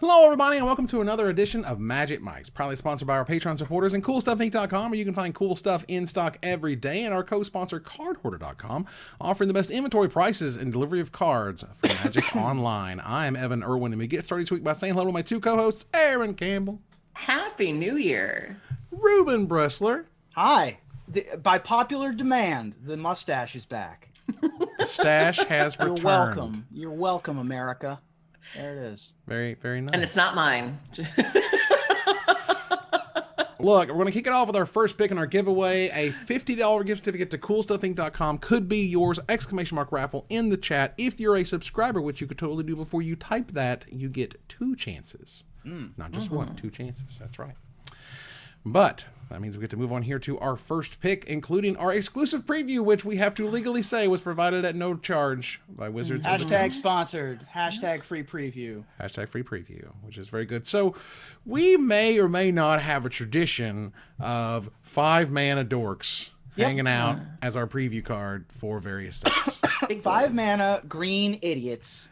Hello, everybody, and welcome to another edition of Magic Mics, proudly sponsored by our Patreon supporters and CoolStuffInc.com, where you can find cool stuff in stock every day, and our co-sponsor CardHoarder.com, offering the best inventory prices and delivery of cards for Magic Online. I'm Evan Irwin, and we get started each week by saying hello to my two co-hosts, Aaron Campbell. Happy New Year. Ruben Bressler. Hi. By popular demand, the mustache is back. The stash has returned. You're welcome. You're welcome, America. There it is. Very, very nice. And it's not mine. Look, we're going to kick it off with our first pick in our giveaway. A $50 gift certificate to CoolStuffInc.com could be yours. Exclamation mark raffle in the chat. If you're a subscriber, which you could totally do before you type that, you get two chances. Not just one, two chances. That's right. But that means we get to move on here to our first pick, including our exclusive preview, which we have to legally say was provided at no charge by Wizards of the Hashtag Coast. sponsored. Hashtag free preview. Hashtag free preview, which is very good. So we may or may not have a tradition of 5-mana dorks hanging out as our preview card for various sets. 5-mana green idiots.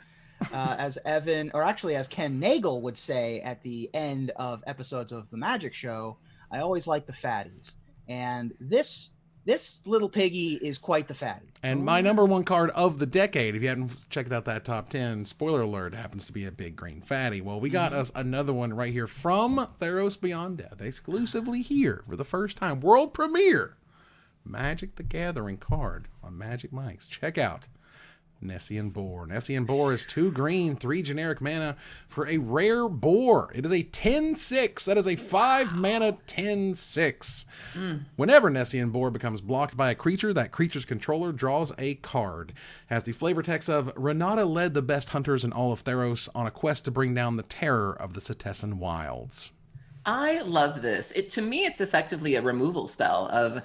As Evan, or actually as Ken Nagel would say at the end of episodes of the Magic Show, I always like the fatties. And this little piggy is quite the fatty. And my number one card of the decade, if you haven't checked out that top 10, spoiler alert, happens to be a big green fatty. Well, we got us another one right here from Theros Beyond Death, exclusively here for the first time. World premiere. Magic the Gathering card on Magic Mics. Check out Nessian Boar. Nessian Boar is 2 green, 3 generic mana for a rare boar. It is a 10-6. That is a 5-mana 10-6. Whenever Nessian Boar becomes blocked by a creature, that creature's controller draws a card. Has the flavor text of Renata led the best hunters in all of Theros on a quest to bring down the terror of the Setessan wilds. I love this. To me, it's effectively a removal spell of,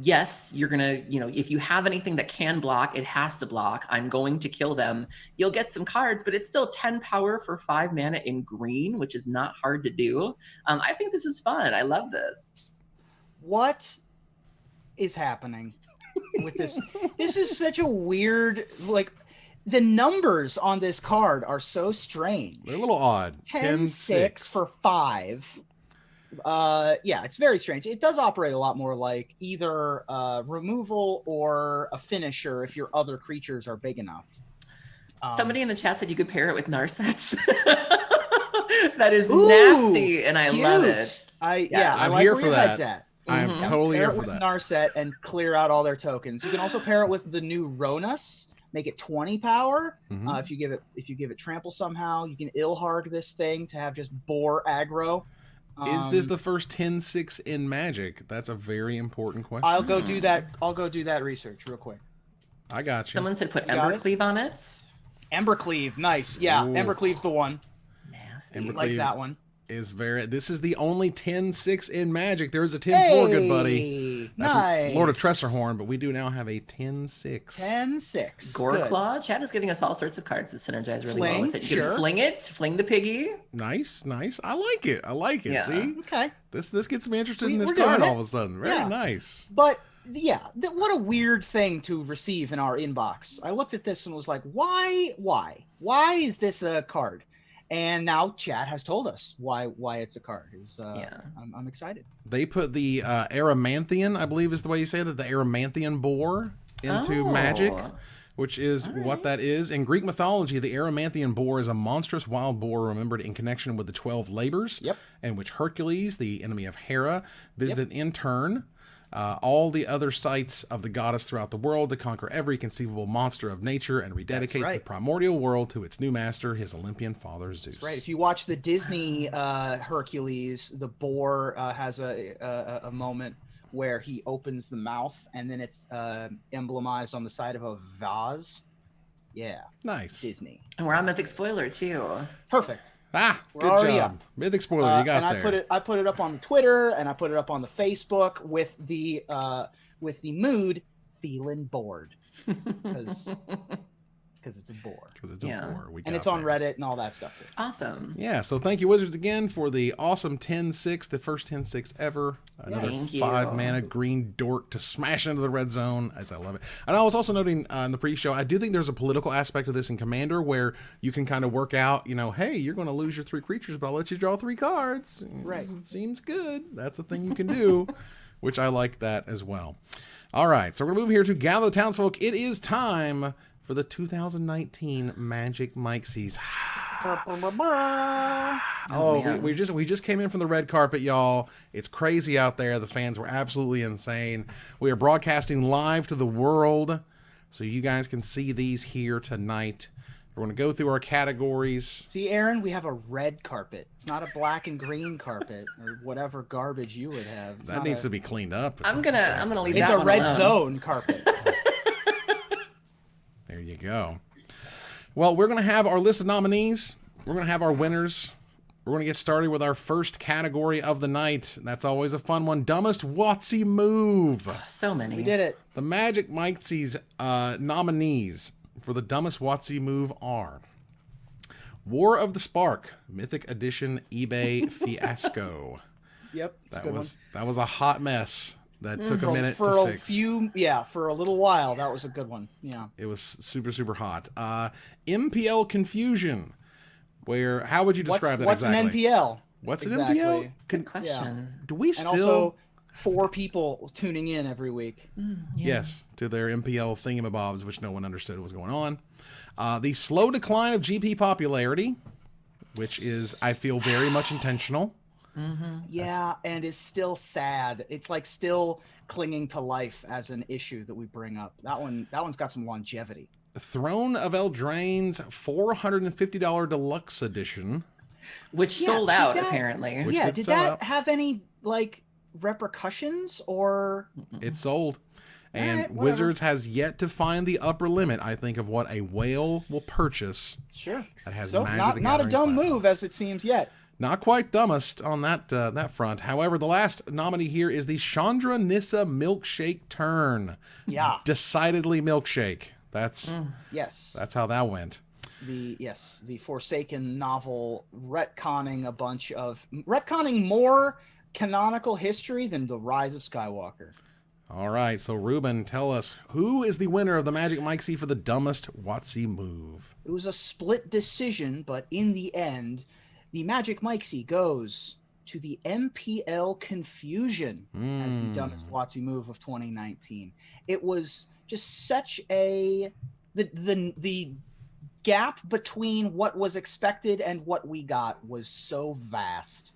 yes, you're going to, if you have anything that can block, it has to block. I'm going to kill them. You'll get some cards, but it's still 10 power for 5 mana in green, which is not hard to do. I think this is fun. I love this. What is happening with this? This is such a weird, the numbers on this card are so strange. They're a little odd. 10-6 for 5. Yeah, it's very strange. It does operate a lot more like either removal or a finisher if your other creatures are big enough. Somebody in the chat said you could pair it with Narsets. That is nasty, and I love it. I'm like here where for your that. head's at. I'm totally pair here it for with that. Narset and clear out all their tokens. You can also pair it with the new Ronus. Make it 20 power. If you give it trample somehow, you can Ilharg this thing to have just boar aggro. Is this the first 10-6 in Magic? That's a very important question. I'll go do that. I'll go do that research real quick. I got you. Someone said put Embercleave on it. Embercleave, nice. Yeah, Ooh. Embercleave's the one. Nasty. Embercleave Like that one. This is the only 10-6 in Magic. There is a 10-4, good buddy. That's Nice. Lord of Tressorhorn, but we do now have a 10-6. 10-6. Goreclaw. Chat is giving us all sorts of cards that synergize really well Fling, with it. You can fling it, fling the piggy. Nice. I like it. Yeah. See? Okay. This gets me interested in this We're doing card it. all of a sudden. Very Yeah. nice. But yeah, what a weird thing to receive in our inbox. I looked at this and was like, why is this a card? And now chat has told us why it's a card. I'm excited. They put the Aramanthian, I believe is the way you say that, the Aramanthian boar into Magic, which is what that is. In Greek mythology, the Aramanthian boar is a monstrous wild boar remembered in connection with the 12 labors, in which Hercules, the enemy of Hera, visited in turn all the other sites of the goddess throughout the world to conquer every conceivable monster of nature and rededicate the primordial world to its new master, his Olympian father Zeus. That's right. If you watch the Disney Hercules, the boar has a moment where he opens the mouth and then it's emblemized on the side of a vase. Yeah. Nice. Disney. And we're on Mythic Spoiler too. Perfect. Good job. Mythic spoiler, you got and there. I put it up on the Twitter and I put it up on the Facebook with the mood feeling bored. Because because it's a bore. Because it's a Yeah. bore. And it's on Reddit and all that stuff too. Awesome. Yeah, so thank you, Wizards, again for the awesome 10-6, the first 10-6 ever. Another Thank you. 5-mana green dork to smash into the red zone, as I love it. And I was also noting in the pre-show, I do think there's a political aspect of this in Commander where you can kind of work out, hey, you're going to lose your 3 creatures, but I'll let you draw 3 cards. Right. It seems good. That's a thing you can do, which I like that as well. All right, so we're going to move here to Gather the Townsfolk. It is time for the 2019 Magic Micsies. We just came in from the red carpet, y'all. It's crazy out there. The fans were absolutely insane. We are broadcasting live to the world, so you guys can see these here tonight. We're going to go through our categories. See, Aaron, we have a red carpet. It's not a black and green carpet or whatever garbage you would have. It's that needs to be cleaned up. I'm gonna leave It's that a one red alone. zone carpet. There you go. Well, we're going to have our list of nominees. We're going to have our winners. We're going to get started with our first category of the night. That's always a fun one. Dumbest WotC move. So many. We did it. The Magic Micsies nominees for the dumbest WotC move are War of the Spark, Mythic Edition eBay Fiasco. Yep. It's a good one. That was a hot mess that took a minute for to a fix. for a little while, that was a good one. Yeah. It was super, super hot. MPL Confusion, where, how would you describe that What's exactly? an NPL? What's Exactly. an MPL? Good question. Do we And still... also 4 people tuning in every week. Yes, to their MPL thingamabobs, which no one understood what was going on. The slow decline of GP popularity, which is, I feel, very much intentional. Yeah, and is still sad. It's like still clinging to life as an issue that we bring up. That one's got some longevity. Throne of Eldraine's $450 deluxe edition. Which Yeah, sold did out, that- apparently. Which Yeah, did did sell that out. have any like repercussions or It sold. And Alright, whatever. Wizards has yet to find the upper limit, I think, of what a whale will purchase. sure? That has So Magic the not a Gathering dumb slap. move as it seems yet. Not quite dumbest on that front. However, the last nominee here is the Chandra Nissa Milkshake turn. Yeah. Decidedly milkshake. That's Yes. how that went. The Forsaken novel retconning more canonical history than the Rise of Skywalker. All right, so Ruben, tell us, who is the winner of the Magic Micsie for the dumbest WotC move? It was a split decision, but in the end, the Magic Micsie goes to the MPL Confusion as the dumbest WotC move of 2019. It was just such the gap between what was expected and what we got was so vast.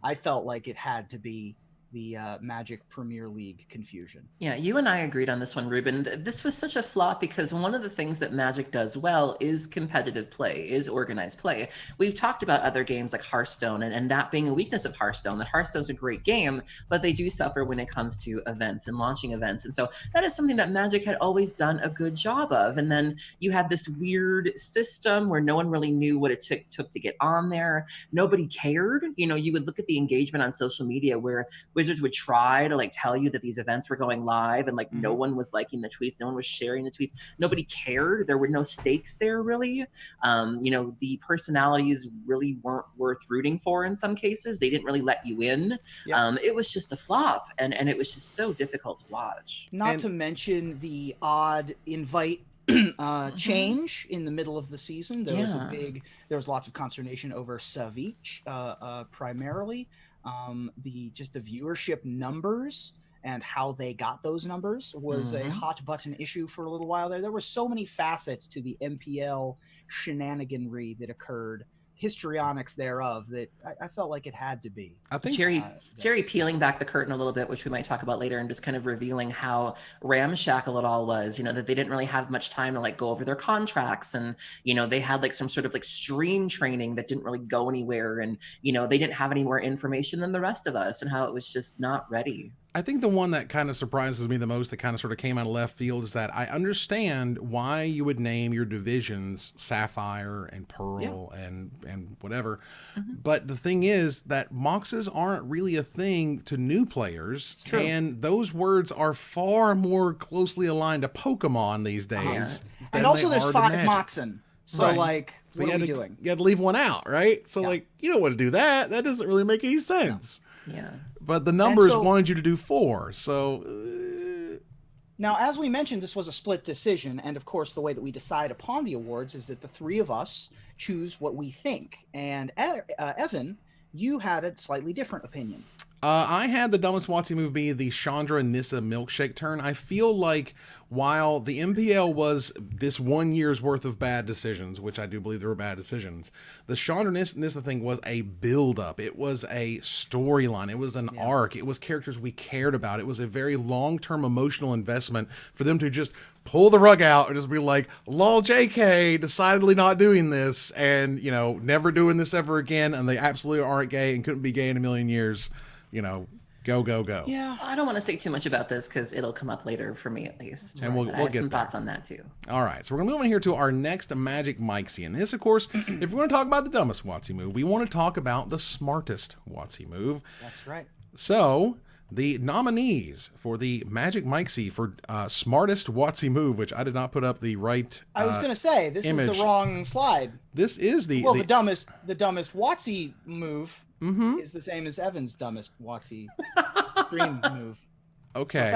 I felt like it had to be the Magic Premier League Confusion. Yeah, you and I agreed on this one, Ruben. This was such a flop because one of the things that Magic does well is competitive play, is organized play. We've talked about other games like Hearthstone and that being a weakness of Hearthstone. That Hearthstone's a great game, but they do suffer when it comes to events and launching events. And so that is something that Magic had always done a good job of. And then you had this weird system where no one really knew what it took to get on there. Nobody cared. You would look at the engagement on social media where Wizards would try to tell you that these events were going live and no one was liking the tweets, no one was sharing the tweets, nobody cared. There were no stakes there really. The personalities really weren't worth rooting for in some cases. They didn't really let you in. Yeah. It was just a flop and it was just so difficult to watch. Not to mention the odd invite change in the middle of the season. There was lots of consternation over Savich primarily. The viewership numbers and how they got those numbers was a hot button issue for a little while there. There were so many facets to the MPL shenaniganry that occurred, histrionics thereof, that I felt like it had to be. I think Jerry peeling back the curtain a little bit, which we might talk about later, and just kind of revealing how ramshackle it all was, that they didn't really have much time to go over their contracts. And, they had some sort of stream training that didn't really go anywhere. And, they didn't have any more information than the rest of us and how it was just not ready. I think the one that kind of surprises me the most, that kind of sort of came out of left field, is that I understand why you would name your divisions Sapphire and Pearl and whatever. But the thing is that Moxes aren't really a thing to new players. And those words are far more closely aligned to Pokemon these days. And than also they there's are 5 to Magic. Moxen. So Right. like, So what are we doing? You had to leave one out, right? So like, you don't want to do that. That doesn't really make any sense. Yeah. But the numbers so- wanted you to do 4. So Now, as we mentioned, this was a split decision, and of course, the way that we decide upon the awards is that the 3 of us choose what we think. And Evan, you had a slightly different opinion. I had the dumbest WotC move be the Chandra Nissa milkshake turn. I feel like while the MPL was this 1 year's worth of bad decisions, which I do believe there were bad decisions, the Chandra Nissa thing was a build-up. It was a storyline. It was an arc. It was characters we cared about. It was a very long-term emotional investment for them to just pull the rug out and just be like, lol, JK, decidedly not doing this and, you know, never doing this ever again. And they absolutely aren't gay and couldn't be gay in a million years. You know, go, go, go. Yeah. I don't want to say too much about this because it'll come up later for me at least. And we'll But I have get some there. thoughts on that too. All right, so we're going to move on here to our next Magic Micsie. And this, of course, if we're going to talk about the dumbest WotC move, we want to talk about the smartest WotC move. That's right. So, the nominees for the Magic Micsie for smartest WotC move, which I did not put up the right I was going to say, this image. is the wrong slide. This is the... Well, the dumbest WotC move Mhm. is the same as Evan's dumbest WotC dream move. Okay.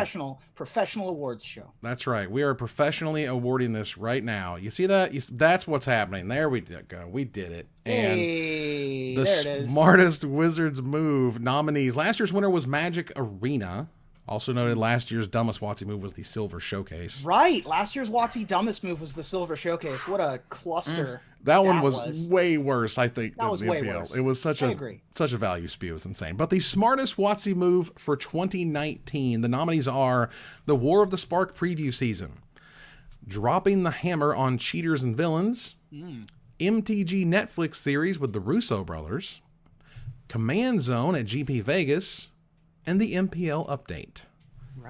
Professional awards show. That's right. We are professionally awarding this right now. You see that? That's what's happening. There we go. We did it. And Hey, the there it is. smartest Wizards move nominees. Last year's winner was Magic Arena. Also noted last year's dumbest WotC move was the Silver Showcase. Right. Last year's WotC dumbest move was the Silver Showcase. What a cluster. That one was way worse, I think, than was the way NPL. worse. It was such I a agree. such a value spew. It was insane. But the smartest WotC move for 2019, the nominees are the War of the Spark preview season, dropping the hammer on cheaters and villains, MTG Netflix series with the Russo brothers, Command Zone at GP Vegas, and the MPL update,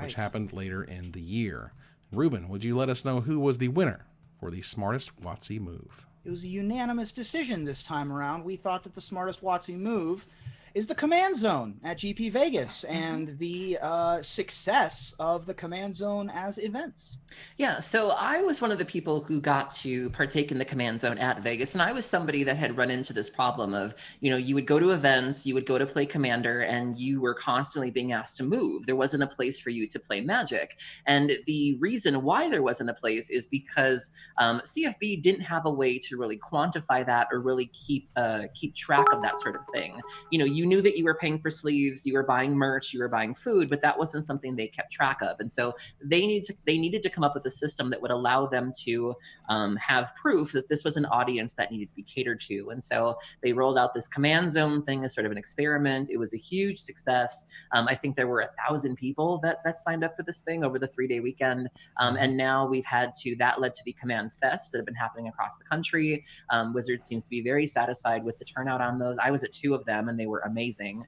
which happened later in the year. Ruben, would you let us know who was the winner for the smartest WotC move? It was a unanimous decision this time around. We thought that the smartest WotC move is the Command Zone at GP Vegas and the success of the Command Zone as events. Yeah, so I was one of the people who got to partake in the Command Zone at Vegas, and I was somebody that had run into this problem of, you know, you would go to events, you would go to play Commander, and you were constantly being asked to move. There wasn't a place for you to play Magic, and the reason why there wasn't a place is because CFB didn't have a way to really quantify that or really keep track of that sort of thing. You know, you knew that you were paying for sleeves, you were buying merch, you were buying food, but that wasn't something they kept track of, and so they needed to come up with a system that would allow them to have proof that this was an audience that needed to be catered to. And so they rolled out this Command Zone thing as sort of an experiment. It was a huge success. I think there were 1,000 people that signed up for this thing over the 3-day weekend. And now that led to the Command Fests that have been happening across the country. Wizards seems to be very satisfied with the turnout on those. I was at 2 of them and they were amazing.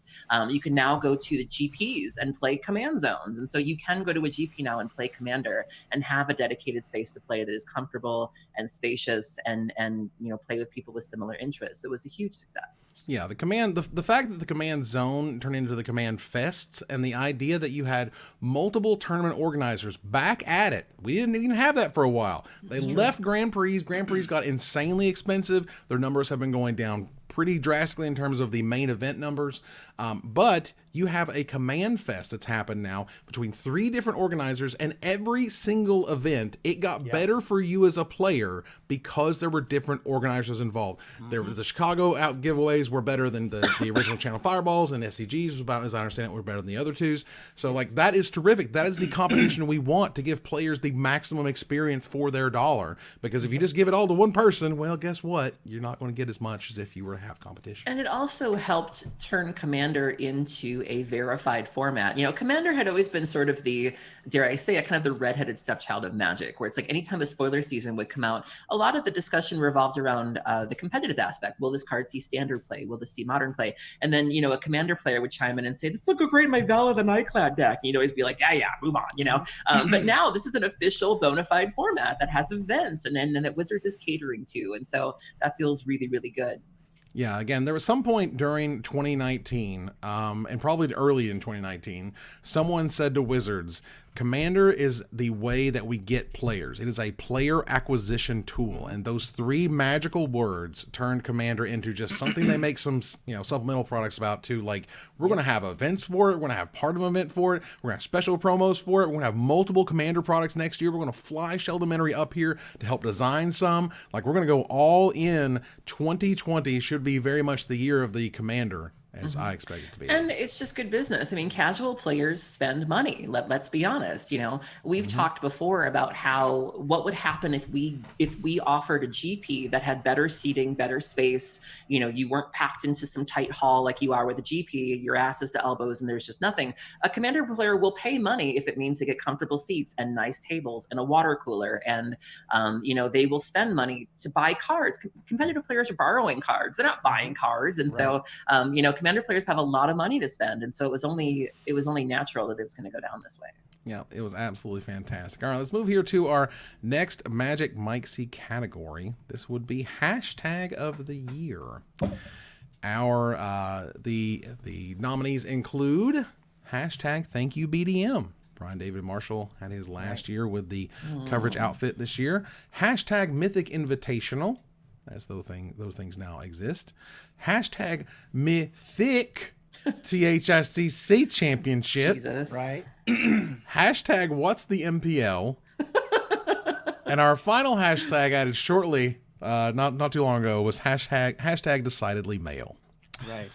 You can now go to the GPs and play Command Zones. And so you can go to a GP now and play Commander and have a dedicated space to play that is comfortable and spacious and you know, play with people with similar interests. It was a huge success. Yeah, the fact that the Command Zone turned into the Command Fests and the idea that you had multiple tournament organizers back at it. We didn't even have that for a while. They left Grand Prix. Grand Prix got insanely expensive. Their numbers have been going down pretty drastically in terms of the main event numbers. But you have a Command Fest that's happened now between 3 different organizers, and every single event, it got better for you as a player because there were different organizers involved. There were the Chicago out giveaways were better than the original Channel Fireballs, and SCGs was about, as I understand it, were better than the other 2s. So like, that is terrific. That is the competition we want to give players the maximum experience for their dollar. Because if you just give it all to one person, well, guess what? You're not going to get as much as if you were to have competition. And it also helped turn Commander into a verified format. You know, Commander had always been sort of the, dare I say it, kind of the redheaded stepchild of Magic, where it's like anytime a spoiler season would come out, a lot of the discussion revolved around the competitive aspect. Will this card see Standard play? Will this see Modern play? And then, you know, a Commander player would chime in and say, this will go great in my Vala the Nightclad deck. And you'd always be like, yeah, move on, you know? But now this is an official bona fide format that has events and that Wizards is catering to. And so that feels really, really good. Yeah, again, there was some point during 2019, and probably early in 2019, someone said to Wizards, Commander is the way that we get players. It is a player acquisition tool, and those 3 magical words turned Commander into just something they make some, supplemental products about too. Like, we're going to have events for it. We're going to have part of an event for it. We're going to have special promos for it. We're going to have multiple Commander products next year. We're going to fly Sheldon up here to help design some. Like, we're going to go all in. 2020 should be very much the year of the Commander, as I expect it to be. And it's just good business. I mean, casual players spend money. Let's be honest. We've talked before about what would happen if we offered a GP that had better seating, better space. You weren't packed into some tight hall like you are with a GP. Your ass is to elbows and there's just nothing. A Commander player will pay money if it means they get comfortable seats and nice tables and a water cooler. And they will spend money to buy cards. Competitive players are borrowing cards. They're not buying cards. And so Commander players have a lot of money to spend, and so it was only natural that it was going to go down this way. Yeah, it was absolutely fantastic. All right, let's move here to our next Magic Micsie category. This would be hashtag of the year. Our the nominees include hashtag Thank You BDM. Brian David Marshall had his last year with the coverage outfit this year. Hashtag Mythic Invitational, as those things now exist. Hashtag Mythic THSCC Championship. Jesus. Right. Hashtag What's the MPL? And our final hashtag added shortly, not too long ago, was hashtag Decidedly Male. Right.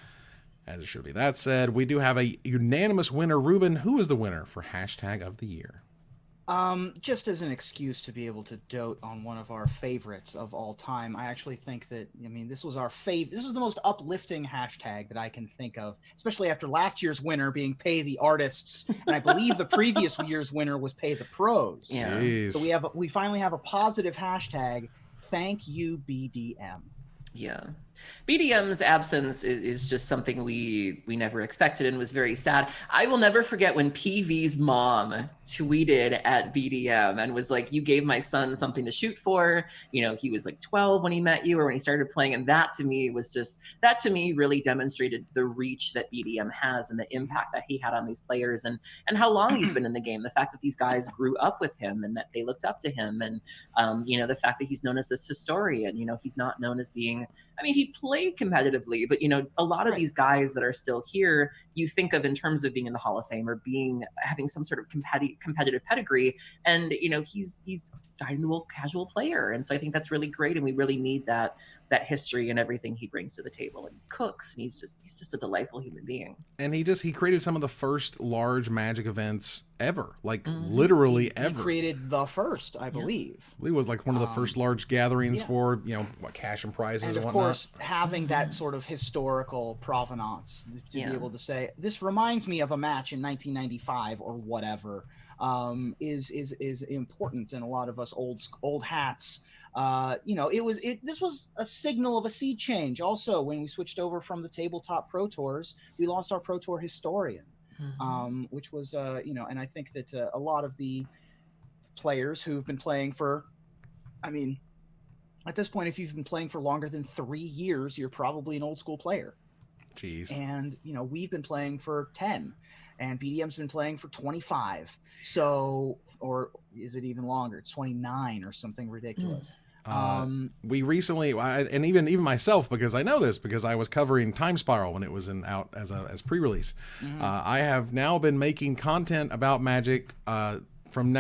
As it should be. That said, we do have a unanimous winner. Ruben, who is the winner for hashtag of the year? Just as an excuse to be able to dote on one of our favorites of all time, I actually think that, this was our this is the most uplifting hashtag that I can think of, especially after last year's winner being Pay the Artists, and I believe the previous year's winner was Pay the Pros. Yeah. Jeez. So we finally have a positive hashtag, Thank You BDM. Yeah. BDM's absence is just something we never expected and was very sad. I will never forget when PV's mom tweeted at BDM and was like, you gave my son something to shoot for. He was like 12 when he met you or when he started playing. And that to me really demonstrated the reach that BDM has and the impact that he had on these players and how long he's been in the game. The fact that these guys grew up with him and that they looked up to him. And, the fact that he's known as this historian, he's not known as being, he played competitively, but a lot of these guys that are still here, you think of in terms of being in the Hall of Fame or having some sort of competitive pedigree, and he's dynamo casual player, and so I think that's really great, and we really need that history and everything he brings to the table. And he cooks, and he's just a delightful human being. And he created some of the first large Magic events ever, like literally ever. He created the first, I believe. It was like one of the first large gatherings for cash and prizes and of whatnot. Course, having that sort of historical provenance to be able to say this reminds me of a match in 1995 or whatever is important. And a lot of us old hats. This was a signal of a sea change. Also, when we switched over from the tabletop Pro Tours, we lost our Pro Tour historian, which was, and I think that a lot of the players who've been playing for, at this point, if you've been playing for longer than 3 years, you're probably an old school player. Jeez. And, we've been playing for 10. And BDM's been playing for 25. So, or is it even longer? It's 29 or something ridiculous. We recently, and even myself, because I know this because I was covering Time Spiral when it was out as pre-release. I have now been making content about Magic. From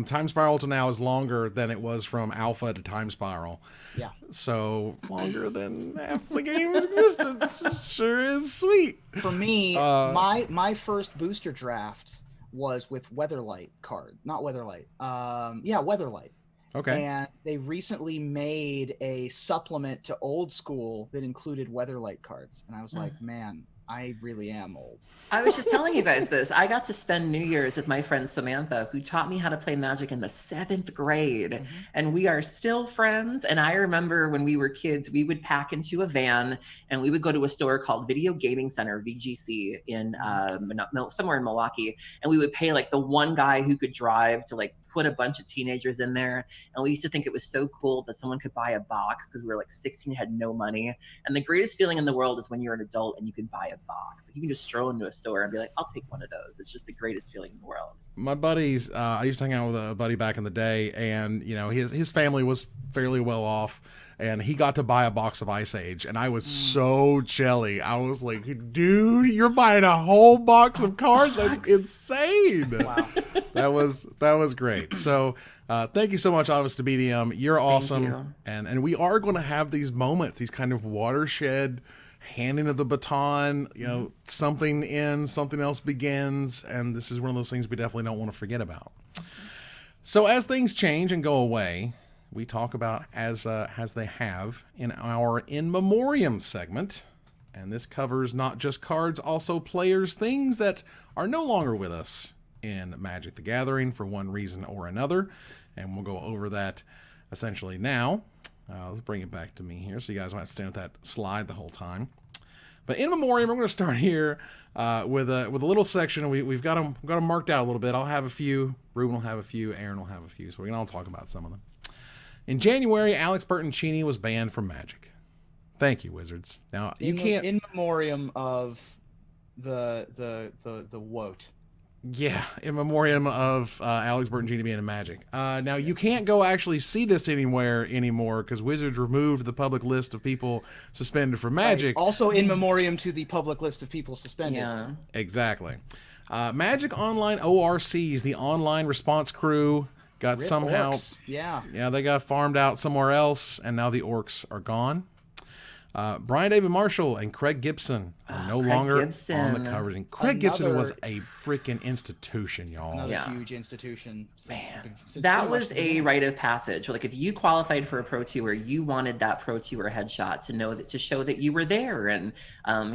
Time Spiral to now is longer than it was from Alpha to Time Spiral. Yeah. So longer than half the game's existence. Sure is sweet. For me, my first booster draft was with Weatherlight card. Not Weatherlight. Weatherlight. Okay. And they recently made a supplement to Old School that included Weatherlight cards. And I was like, man, I really am old. I was just telling you guys this. I got to spend New Year's with my friend Samantha, who taught me how to play Magic in the 7th grade. And we are still friends. And I remember when we were kids, we would pack into a van and we would go to a store called Video Gaming Center, VGC, in somewhere in Milwaukee. And we would pay like the one guy who could drive to like put a bunch of teenagers in there. And we used to think it was so cool that someone could buy a box because we were like 16, had no money. And the greatest feeling in the world is when you're an adult and you can buy a box. Like you can just stroll into a store and be like, I'll take one of those. It's just the greatest feeling in the world. my buddies, I used to hang out with a buddy back in the day, and you know his family was fairly well off, and he got to buy a box of Ice Age, and I was so jelly. I was like, dude, you're buying a whole box of cards? That's insane. Wow. That was great. So thank you so much, Obvious to BDM. You're awesome. you. And we are going to have these moments, these kind of watershed handing of the baton, you know, something ends, something else begins, and this is one of those things we definitely don't want to forget about. So as things change and go away, we talk about as they have in our In Memoriam segment, and this covers not just cards, also players, things that are no longer with us in Magic the Gathering for one reason or another, and we'll go over that essentially now. Let's bring it back to me here so you guys don't have to stand with that slide the whole time. But in memoriam, we're going to start here with a little section. We've got them marked out a little bit. I'll have a few. Ruben will have a few. Aaron will have a few. So we're going to all talk about some of them. In January, Alex Bertoncini was banned from Magic. Thank you, Wizards. Now you can't in memoriam of the woat. Yeah, in memoriam of Alex Bertoncini being in Magic. Now, you can't go actually see this anywhere anymore because Wizards removed the public list of people suspended from Magic. Right. Also in memoriam to the public list of people suspended. Yeah. Exactly. Magic Online ORCs, the online response crew, got Rip somehow... orcs. Yeah. Yeah, they got farmed out somewhere else, and now the orcs are gone. Brian David Marshall and Craig Gibson are no longer on the covers. And Craig Gibson was a freaking institution, y'all. Another huge institution. Since that was a rite of passage. Like if you qualified for a Pro Tour, you wanted that Pro Tour headshot to show that you were there, and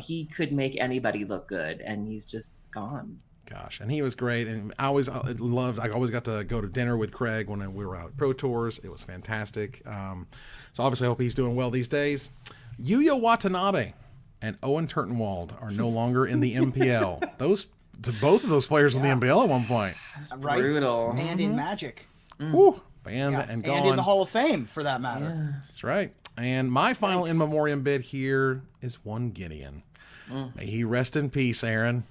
he could make anybody look good, and he's just gone. Gosh, and he was great, and I always got to go to dinner with Craig when we were out at Pro Tours. It was fantastic. So obviously I hope he's doing well these days. Yuya Watanabe and Owen Turtenwald are no longer in the MPL. Both of those players in the MPL at one point. Right? Brutal. And in Magic. Woo, banned and gone. And in the Hall of Fame, for that matter. Yeah. That's right. And my final in memoriam bid here is one Gideon. May he rest in peace, Aaron.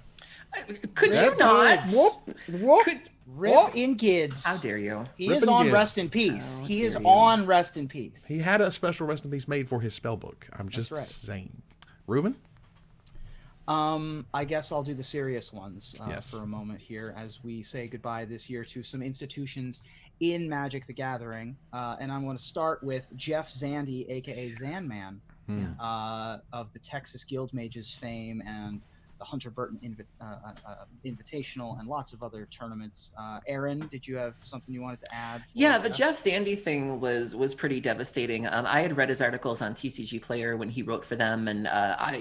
Could you not? Whoop. Rip in Gids. How dare you? He Rip is in on Gids. rest in peace. How He is dare you. on rest in peace. He had a special rest in peace made for his spell book. I'm just saying. Ruben? I guess I'll do the serious ones Yes. for a moment here as we say goodbye this year to some institutions in Magic the Gathering. And I'm going to start with Jeff Zandy, aka Zanman, of the Texas Guild Mages fame and the Hunter Burton Invitational and lots of other tournaments. Aaron, did you have something you wanted to add? Yeah, the Jeff Zandy thing was pretty devastating. I had read his articles on TCG Player when he wrote for them, and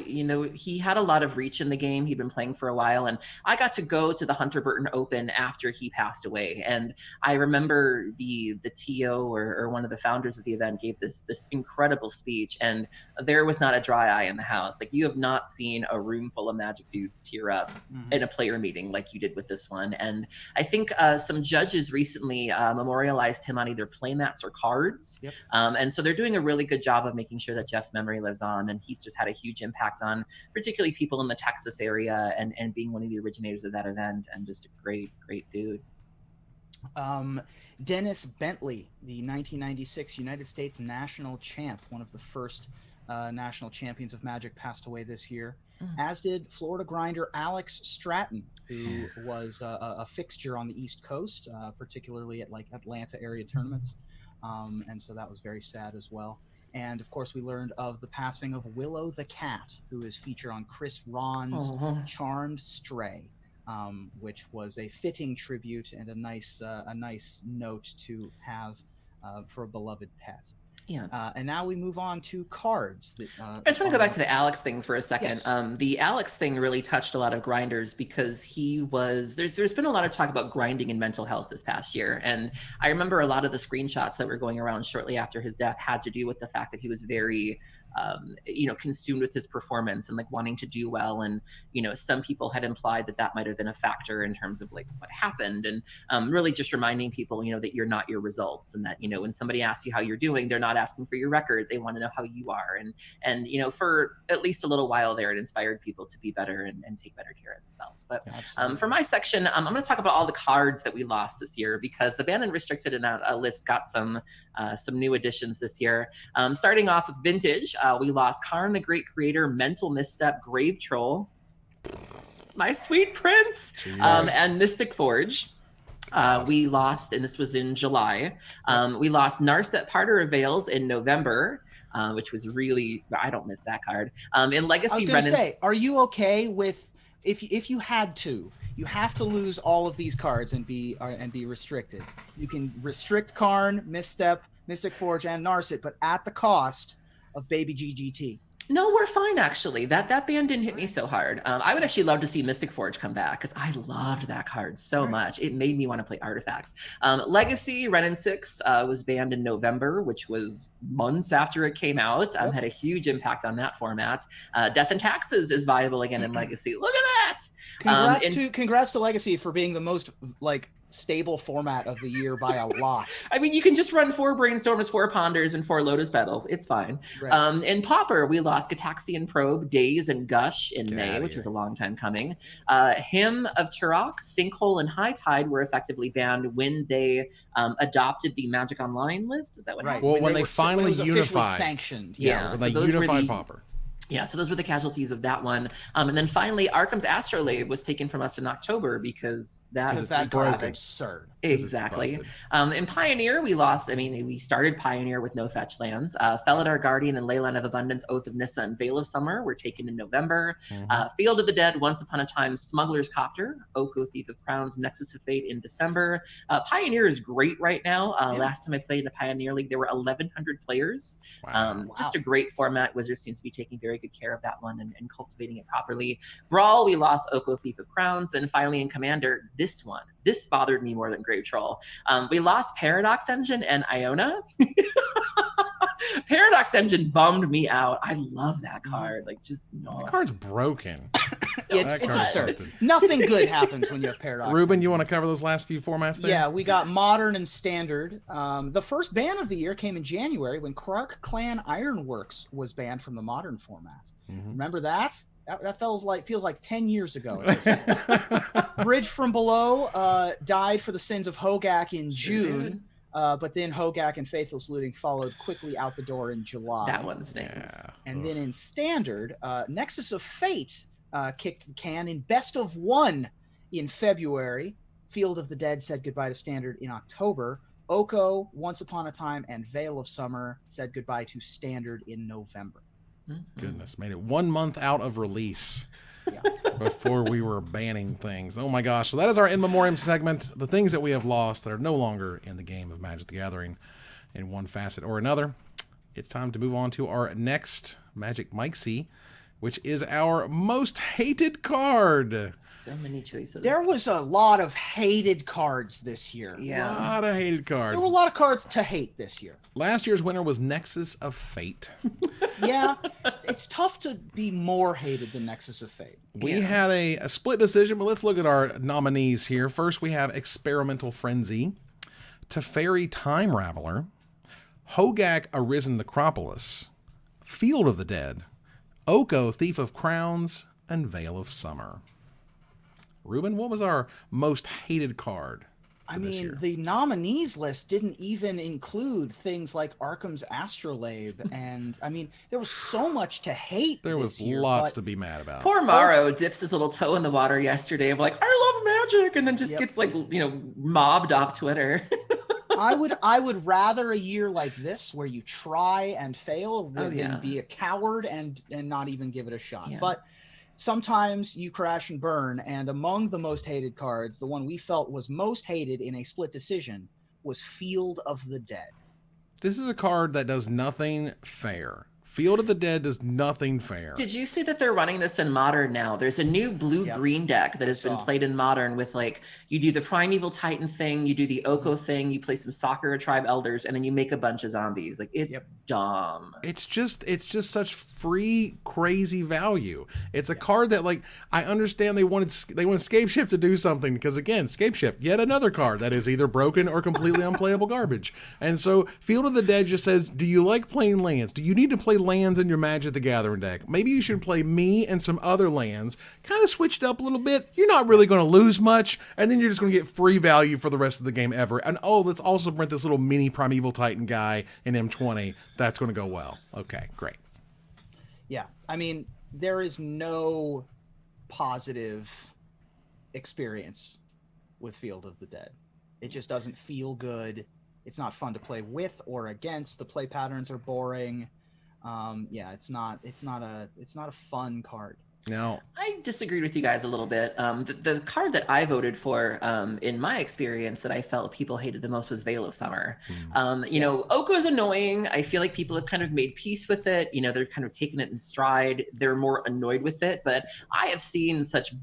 he had a lot of reach in the game. He'd been playing for a while, and I got to go to the Hunter Burton Open after he passed away. And I remember the TO or one of the founders of the event gave this incredible speech, and there was not a dry eye in the house. Like, you have not seen a room full of Magic dudes tear up in a player meeting like you did with this one. And I think some judges recently memorialized him on either playmats or cards. Yep. And so they're doing a really good job of making sure that Jeff's memory lives on. And he's just had a huge impact on particularly people in the Texas area and being one of the originators of that event, and just a great, great dude. Dennis Bentley, the 1996 United States national champ, one of the first national champions of Magic, passed away this year. As did Florida grinder Alex Stratton, who was a fixture on the East Coast, particularly at like Atlanta area tournaments. And so that was very sad as well. And of course, we learned of the passing of Willow the Cat, who is featured on Chris Ron's Charmed Stray, which was a fitting tribute and a nice note to have for a beloved pet. Yeah. And now we move on to cards. I just want to go back to the Alex thing for a second. Yes. The Alex thing really touched a lot of grinders because there's been a lot of talk about grinding and mental health this past year. And I remember a lot of the screenshots that were going around shortly after his death had to do with the fact that he was very consumed with his performance and like wanting to do well. And, some people had implied that might have been a factor in terms of like what happened. And really just reminding people, that you're not your results, and that, when somebody asks you how you're doing, they're not asking for your record. They want to know how you are. And for at least a little while there, it inspired people to be better and take better care of themselves. But for my section, I'm going to talk about all the cards that we lost this year, because the banned and restricted list got some new additions this year. Starting off with vintage, we lost Karn the Great Creator, Mental Misstep, Grave Troll, My Sweet Prince, and Mystic Forge. We lost, and this was in July, we lost Narset Parter of Veils in November, which was really, I don't miss that card. In Legacy, I was going to say, are you okay with, if you had to, you have to lose all of these cards and be restricted. You can restrict Karn, Misstep, Mystic Forge, and Narset, but at the cost of Baby GGT. No, we're fine, actually. That ban didn't hit me so hard. I would actually love to see Mystic Forge come back, because I loved that card so much. It made me want to play artifacts. Legacy, Renin 6 was banned in November, which was months after it came out. Had a huge impact on that format. Death and Taxes is viable again in Legacy. Look at that! Congrats to Legacy for being the most stable format of the year by a lot. I mean, you can just run 4 Brainstormers, 4 Ponders, and 4 Lotus Petals. It's fine. Right. In Pauper, we lost Gataxian Probe, Daze, and Gush in May, which was a long time coming. Hymn of Turok, Sinkhole, and High Tide were effectively banned when they adopted the Magic Online list. Is that what happened? Well, when they finally unified. Sanctioned. Yeah. When they unified Pauper. Yeah, so those were the casualties of that one. And then finally, Arkham's Astrolabe was taken from us in October because that card is absurd. Exactly. In Pioneer, we lost, we started Pioneer with no fetch lands. Felidar Guardian and Leyline of Abundance, Oath of Nissa, and Veil of Summer were taken in November. Field of the Dead, Once Upon a Time, Smuggler's Copter, Oko, Thief of Crowns, Nexus of Fate in December. Pioneer is great right now. Last time I played in a Pioneer League, there were 1,100 players. Just a great format. Wizards seems to be taking very good care of that one and cultivating it properly. Brawl, we lost Oko, Thief of Crowns. And finally in Commander, this bothered me more than Grave Troll. We lost Paradox Engine and Iona. Paradox Engine bummed me out. I love that card. That card's broken. It's absurd. Nothing good happens when you have Paradox. Ruben, you want to cover those last few formats there? Yeah, we got Modern and Standard. The first ban of the year came in January when Krark Clan Ironworks was banned from the Modern format. Remember that? That feels like 10 years ago. Bridge from Below died for the sins of Hogak in June, but then Hogak and Faithless Looting followed quickly out the door in July. That one stinks. Yeah. And then in Standard, Nexus of Fate kicked the can in Best of One in February. Field of the Dead said goodbye to Standard in October. Oko, Once Upon a Time, and Veil of Summer said goodbye to Standard in November. Goodness, made it 1 month out of release before we were banning things. Oh my gosh. So that is our In Memoriam segment. The things that we have lost that are no longer in the game of Magic the Gathering in one facet or another. It's time to move on to our next Magic Mixie, which is our most hated card. So many choices. There was a lot of hated cards this year. Yeah. A lot of hated cards. There were a lot of cards to hate this year. Last year's winner was Nexus of Fate. Yeah, it's tough to be more hated than Nexus of Fate. We had a split decision, but let's look at our nominees here. First, we have Experimental Frenzy, Teferi Time Raveler, Hogak Arisen Necropolis, Field of the Dead, Oko Thief of Crowns, and Veil of Summer. Ruben, what was our most hated card? The nominees list didn't even include things like Arkham's Astrolabe, and there was so much to hate. There was lots to be mad about. Poor Morrow dips his little toe in the water yesterday of like, I love Magic, and then just gets mobbed off Twitter. I would rather a year like this where you try and fail than be a coward and not even give it a shot. Yeah. But sometimes you crash and burn, and among the most hated cards, the one we felt was most hated in a split decision was Field of the Dead. This is a card that does nothing fair. Field of the Dead does nothing fair. Did you see that they're running this in Modern now? There's a new blue-green deck that has been played in Modern with, like, you do the Primeval Titan thing, you do the Oko thing, you play some Sakura Tribe Elders, and then you make a bunch of zombies. Like, it's dumb. It's just such free, crazy value. It's a card that, like, I understand they wanted Scapeshift to do something, because, again, Scapeshift, yet another card that is either broken or completely unplayable garbage. And so Field of the Dead just says, do you like playing lands? Do you need to play lands in your Magic the Gathering deck? Maybe you should play me and some other lands, kind of switched up a little bit. You're not really going to lose much, and then you're just going to get free value for the rest of the game ever. And oh, let's also print this little mini Primeval Titan guy in M20. That's going to go well. Okay, great. Yeah, I mean, there is no positive experience with Field of the Dead. It just doesn't feel good. It's not fun to play with or against. The play patterns are boring. It's not a fun card. Now, I disagreed with you guys a little bit. The card that I voted for, in my experience, that I felt people hated the most was Veil of Summer. You know, Oko's annoying. I feel like people have kind of made peace with it. You know, they've kind of taken it in stride. They're more annoyed with it. But I have seen such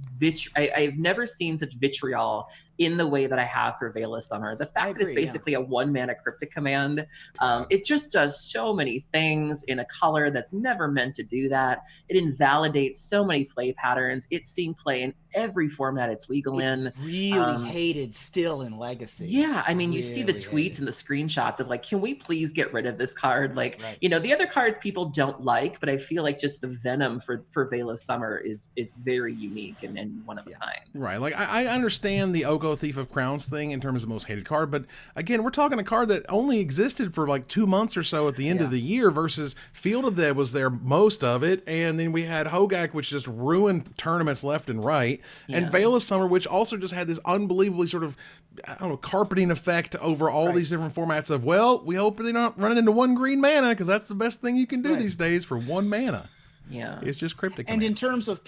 I've never seen such vitriol in the way that I have for Veil of Summer. The fact that it's basically a 1-mana cryptic command, it just does so many things in a color that's never meant to do that. It invalidates so many play patterns. It's seen play in every format it's legal in. Really hated still in Legacy. Yeah, I mean, you see the tweets and the screenshots of, like, can we please get rid of this card? Like, you know, the other cards people don't like, but I feel like just the venom for Veil of Summer is very unique and one of a kind. Right, like I understand the Oko Thief of Crowns thing in terms of most hated card, but again, we're talking a card that only existed for like 2 months or so at the end of the year, versus Field of the Dead was there most of it, and then we had Hogak, which just ruined tournaments left and right, and Veil of Summer, which also just had this unbelievably sort of, I don't know, carpeting effect over all these different formats of, well, we hope they're not running into 1 green mana, because that's the best thing you can do these days for 1 mana. Yeah, it's just cryptic. And in terms of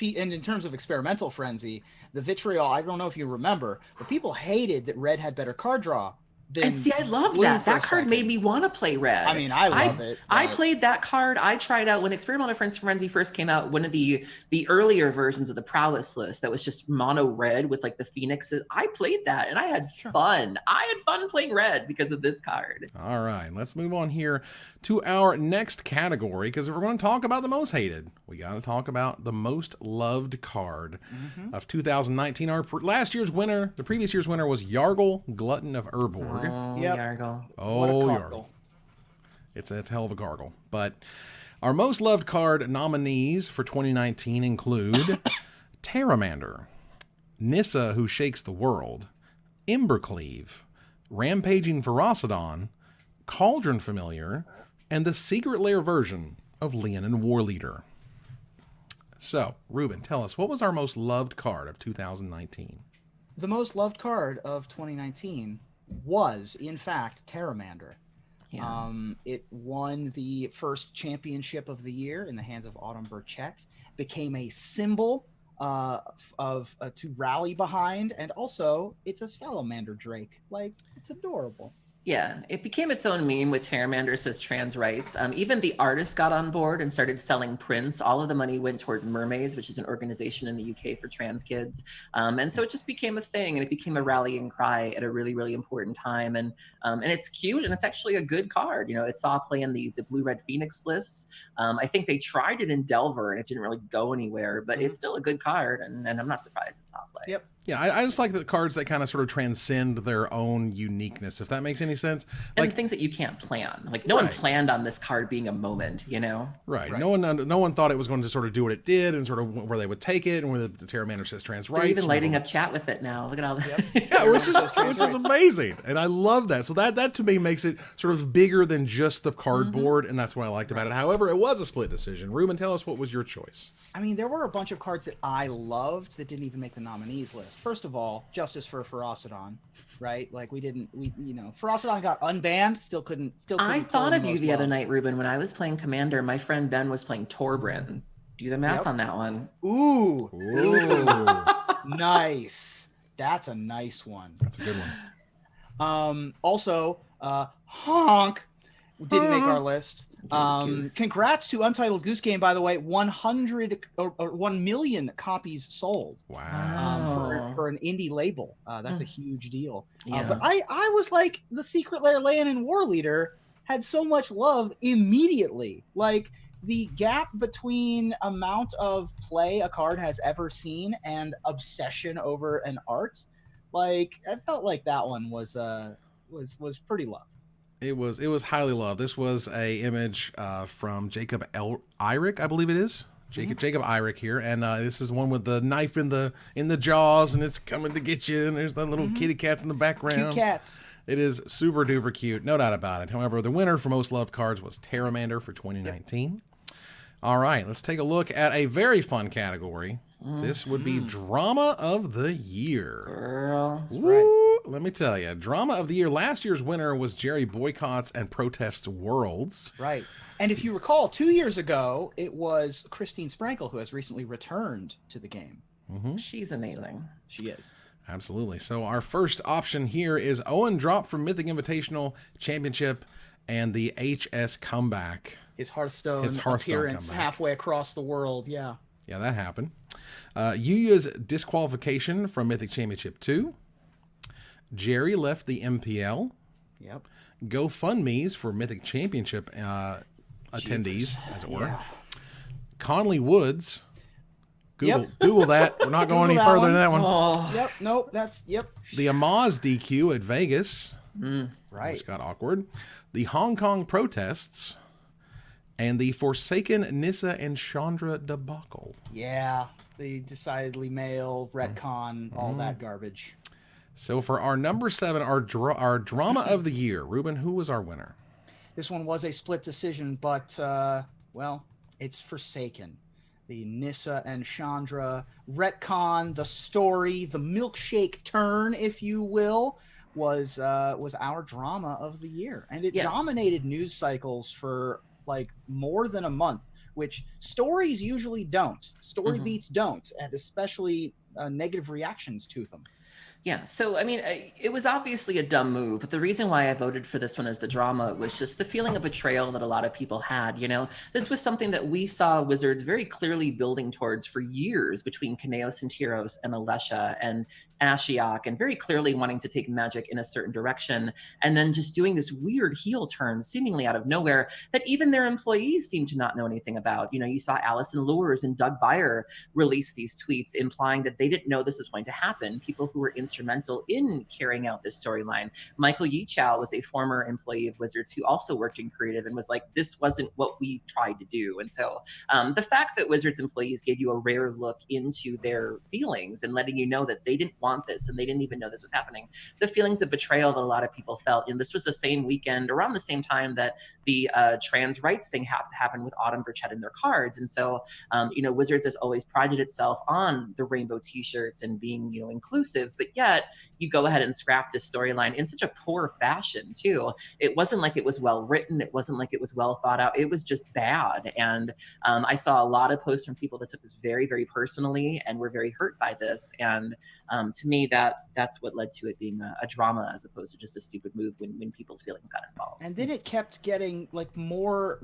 experimental frenzy, the vitriol, I don't know if you remember, but people hated that red had better card draw. And see, I love that. That card made me want to play red. I mean, I love it. I played that card. I tried out when Experimental Frenzy first came out, one of the earlier versions of the Prowess list that was just mono red with like the phoenixes. I played that and I had fun. I had fun playing red because of this card. All right, let's move on here to our next category, because if we're going to talk about the most hated, we got to talk about the most loved card of 2019. Our the previous year's winner was Yargle, Glutton of Urborg. Oh, Yargle. Oh, what a Yargle. It's a hell of a gargle. But our most loved card nominees for 2019 include Terramander, Nissa Who Shakes the World, Embercleave, Rampaging Ferocidon, Cauldron Familiar, and the Secret Lair version of Leonin Warleader. So, Ruben, tell us, what was our most loved card of 2019? The most loved card of 2019 was, in fact, Terramander. Yeah. It won the first championship of the year in the hands of Autumn Burchett, became a symbol to rally behind, and also it's a salamander drake. Like, it's adorable. Yeah, it became its own meme with Terramander says trans rights. Even the artists got on board and started selling prints. All of the money went towards Mermaids, which is an organization in the UK for trans kids. And so it just became a thing, and it became a rallying cry at a really, really important time. And it's cute, and it's actually a good card. You know, it saw play in the Blue-Red Phoenix lists. I think they tried it in Delver, and it didn't really go anywhere, but it's still a good card, and I'm not surprised it saw play. Yep. Yeah, I just like the cards that kind of sort of transcend their own uniqueness, if that makes any sense. And Like things that you can't plan. Like, no one planned on this card being a moment, you know? Right. No one thought it was going to sort of do what it did, and sort of where they would take it, and where the Terramander says trans rights. They're even lighting up chat with it now. Look at all that. Yeah, which is amazing. And I love that. So that to me makes it sort of bigger than just the cardboard, and that's what I liked about it. However, it was a split decision. Ruben, tell us, what was your choice? I mean, there were a bunch of cards that I loved that didn't even make the nominees list. First of all, Justice for Ferocidon, right? Like, Ferocidon got unbanned, still couldn't I thought of you the other night, Ruben, when I was playing Commander. My friend Ben was playing Torbrin. Do the math on that one. Ooh. Nice. That's a nice one. That's a good one. Also, Honk didn't make our list. Goose. Congrats to Untitled Goose Game, by the way. 100 or 1 million copies sold. Wow. For an indie label. That's a huge deal. Yeah. But I was like, the Secret Lair Land and War Leader had so much love immediately. Like, the gap between amount of play a card has ever seen and obsession over an art, like, I felt like that one was pretty loved. It was highly loved. This was a image from Jacob Eirick, I believe it is. Jacob Eirick here, and this is one with the knife in the jaws, and it's coming to get you. And there's the little kitty cats in the background. Cute cats. It is super duper cute, no doubt about it. However, the winner for most loved cards was Terramander for 2019. All right, let's take a look at a very fun category. This would be Drama of the Year. Girl. Woo, let me tell you, Drama of the Year. Last year's winner was Jerry Boycott's and Protests Worlds. Right. And if you recall, 2 years ago, it was Christine Sprankle, who has recently returned to the game. She's amazing. She is. Absolutely. So our first option here is Owen Drop from Mythic Invitational Championship and the HS Comeback. His Hearthstone appearance comeback. halfway across the world. Yeah. Yeah, that happened. Yuya's disqualification from Mythic Championship 2. Jerry left the MPL. Yep. GoFundMe's for Mythic Championship attendees, as it were. Yeah. Conley Woods. Yep. Google that. We're not going any Google that further one. than that one. Oh. Yep. Nope. Yep. The Amaz DQ at Vegas. Right. Which got awkward. The Hong Kong protests. And the Forsaken Nissa and Chandra debacle. Yeah. The decidedly male retcon, all that garbage. So for our number 7, our drama of the year, Ruben, who was our winner? This one was a split decision, but, well, it's Forsaken. The Nissa and Chandra retcon, the story, the milkshake turn, if you will, was our drama of the year. And it dominated news cycles for like more than a month, which stories usually don't. Story beats don't, and especially negative reactions to them. Yeah, so I mean, it was obviously a dumb move, but the reason why I voted for this one as the drama was just the feeling of betrayal that a lot of people had. You know, this was something that we saw Wizards very clearly building towards for years between Kaneos and Tyros and Alesha and Ashiok, and very clearly wanting to take Magic in a certain direction, and then just doing this weird heel turn seemingly out of nowhere that even their employees seemed to not know anything about. You know, you saw Allison Lures and Doug Beyer release these tweets implying that they didn't know this was going to happen. People who were instrumental in carrying out this storyline. Michael Yichow was a former employee of Wizards who also worked in creative and was like, this wasn't what we tried to do. And so the fact that Wizards employees gave you a rare look into their feelings and letting you know that they didn't want this and they didn't even know this was happening, the feelings of betrayal that a lot of people felt. And this was the same weekend, around the same time that the trans rights thing happened with Autumn Burchett and their cards. And so, you know, Wizards has always prided itself on the rainbow t-shirts and being, you know, inclusive, but yet you go ahead and scrap this storyline in such a poor fashion too. It wasn't like it was well written. It wasn't like it was well thought out. It was just bad. And I saw a lot of posts from people that took this very, very personally and were very hurt by this. And to me, that's what led to it being a drama as opposed to just a stupid move when people's feelings got involved. And then it kept getting like more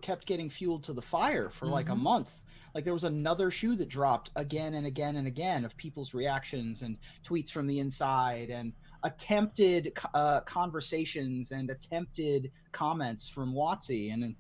kept getting fueled to the fire for like a month. Like there was another shoe that dropped again and again and again of people's reactions and tweets from the inside and attempted conversations and attempted comments from WotC. And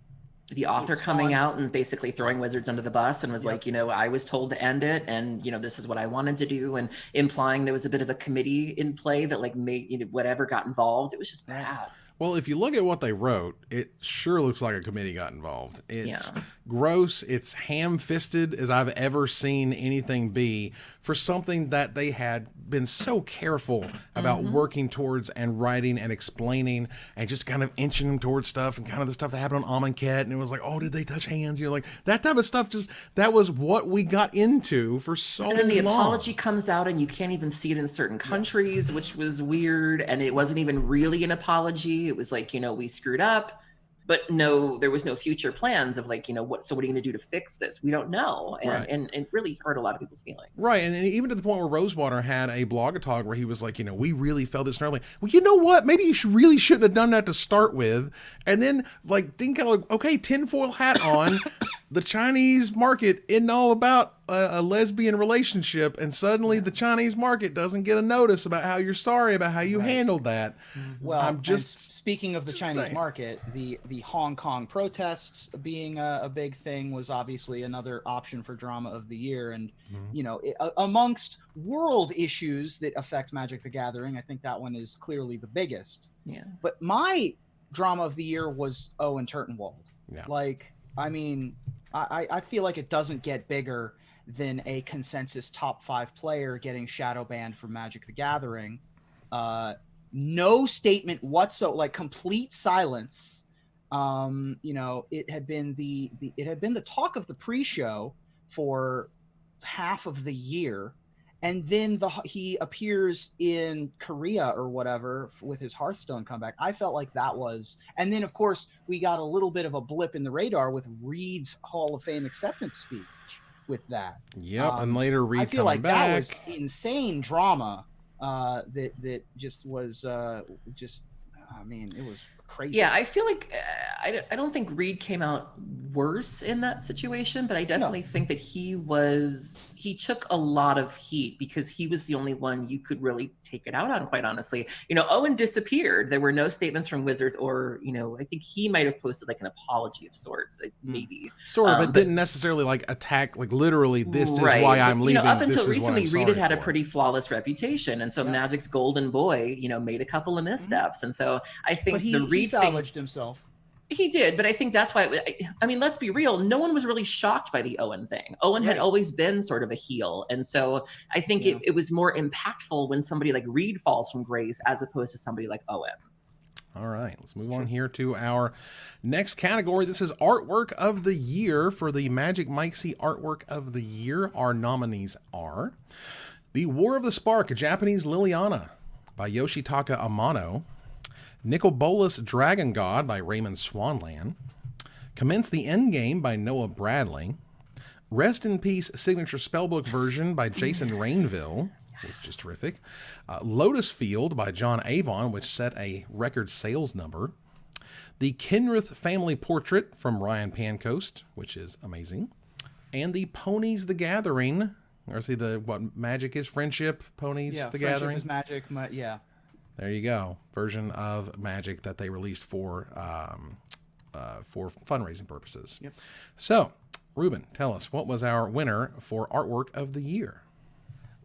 the author coming out and basically throwing Wizards under the bus and was like, you know, I was told to end it and, you know, this is what I wanted to do, and implying there was a bit of a committee in play that like made, you know, whatever got involved. It was just bad. Well, if you look at what they wrote, it sure looks like a committee got involved. It's gross. It's ham-fisted as I've ever seen anything be for something that they had been so careful about working towards and writing and explaining and just kind of inching them towards stuff and kind of the stuff that happened on Amonkhet. And it was like, oh, did they touch hands? You're like, that type of stuff that was what we got into for so long. And then the apology comes out and you can't even see it in certain countries, which was weird. And it wasn't even really an apology. It was like, you know, we screwed up. but no, there was no future plans of like, what are you going to do to fix this? We don't know. And it really hurt a lot of people's feelings. Right. And even to the point where Rosewater had a blog-a-talk where he was like, we really felt this early. Well, you know what? Maybe you really shouldn't have done that to start with. And then like, didn't kind of like, okay, tinfoil hat on. The Chinese market isn't all about a lesbian relationship, and suddenly the Chinese market doesn't get a notice about how you're sorry about how you handled that. Well, I'm just speaking of the Chinese saying. market, the Hong Kong protests being a big thing was obviously another option for drama of the year, and amongst world issues that affect Magic the Gathering, I think that one is clearly the biggest. Yeah. But my drama of the year was Owen Turtenwald. Yeah. Like, I mean, I feel like it doesn't get bigger than a consensus top 5 player getting shadow banned from Magic the Gathering. No statement whatsoever, like complete silence. It had been the talk of the pre-show for half of the year, and then he appears in Korea or whatever with his Hearthstone comeback. I felt like that was, and then of course we got a little bit of a blip in the radar with Reed's Hall of Fame acceptance speech with that. Yep, and later Reed I feel coming like back. that was insane drama. That just was I mean, it was crazy. Yeah, I feel like I don't think Reed came out worse in that situation, but I definitely think that he took a lot of heat because he was the only one you could really take it out on, quite honestly. Owen disappeared. There were no statements from Wizards, or I think he might have posted like an apology of sorts, maybe. Sort of, but didn't necessarily like attack, like literally, this right. is why I'm leaving. Up until this recently, is Reed what I'm had a for. pretty flawless reputation, and so Magic's golden boy, made a couple of missteps, and so I think the Reed he salvaged himself. He did, but I think that's why. I mean, let's be real. No one was really shocked by the Owen thing. Owen had always been sort of a heel, and so I think it was more impactful when somebody like Reed falls from grace as opposed to somebody like Owen. All right, let's move on here to our next category. This is Artwork of the Year. For the Magic Micsie Artwork of the Year, our nominees are The War of the Spark, Japanese Liliana by Yoshitaka Amano, Nicol Bolas Dragon God by Raymond Swanland, Commence the Endgame by Noah Bradley, Rest in Peace Signature Spellbook version by Jason Rainville, which is terrific, Lotus Field by John Avon, which set a record sales number, the Kenrith Family Portrait from Ryan Pancoast, which is amazing, and the Ponies the Gathering, or see what Magic is Friendship, Ponies the Gathering. Is Magic, There you go. Version of Magic that they released for fundraising purposes. Yep. So, Ruben, tell us, what was our winner for Artwork of the Year?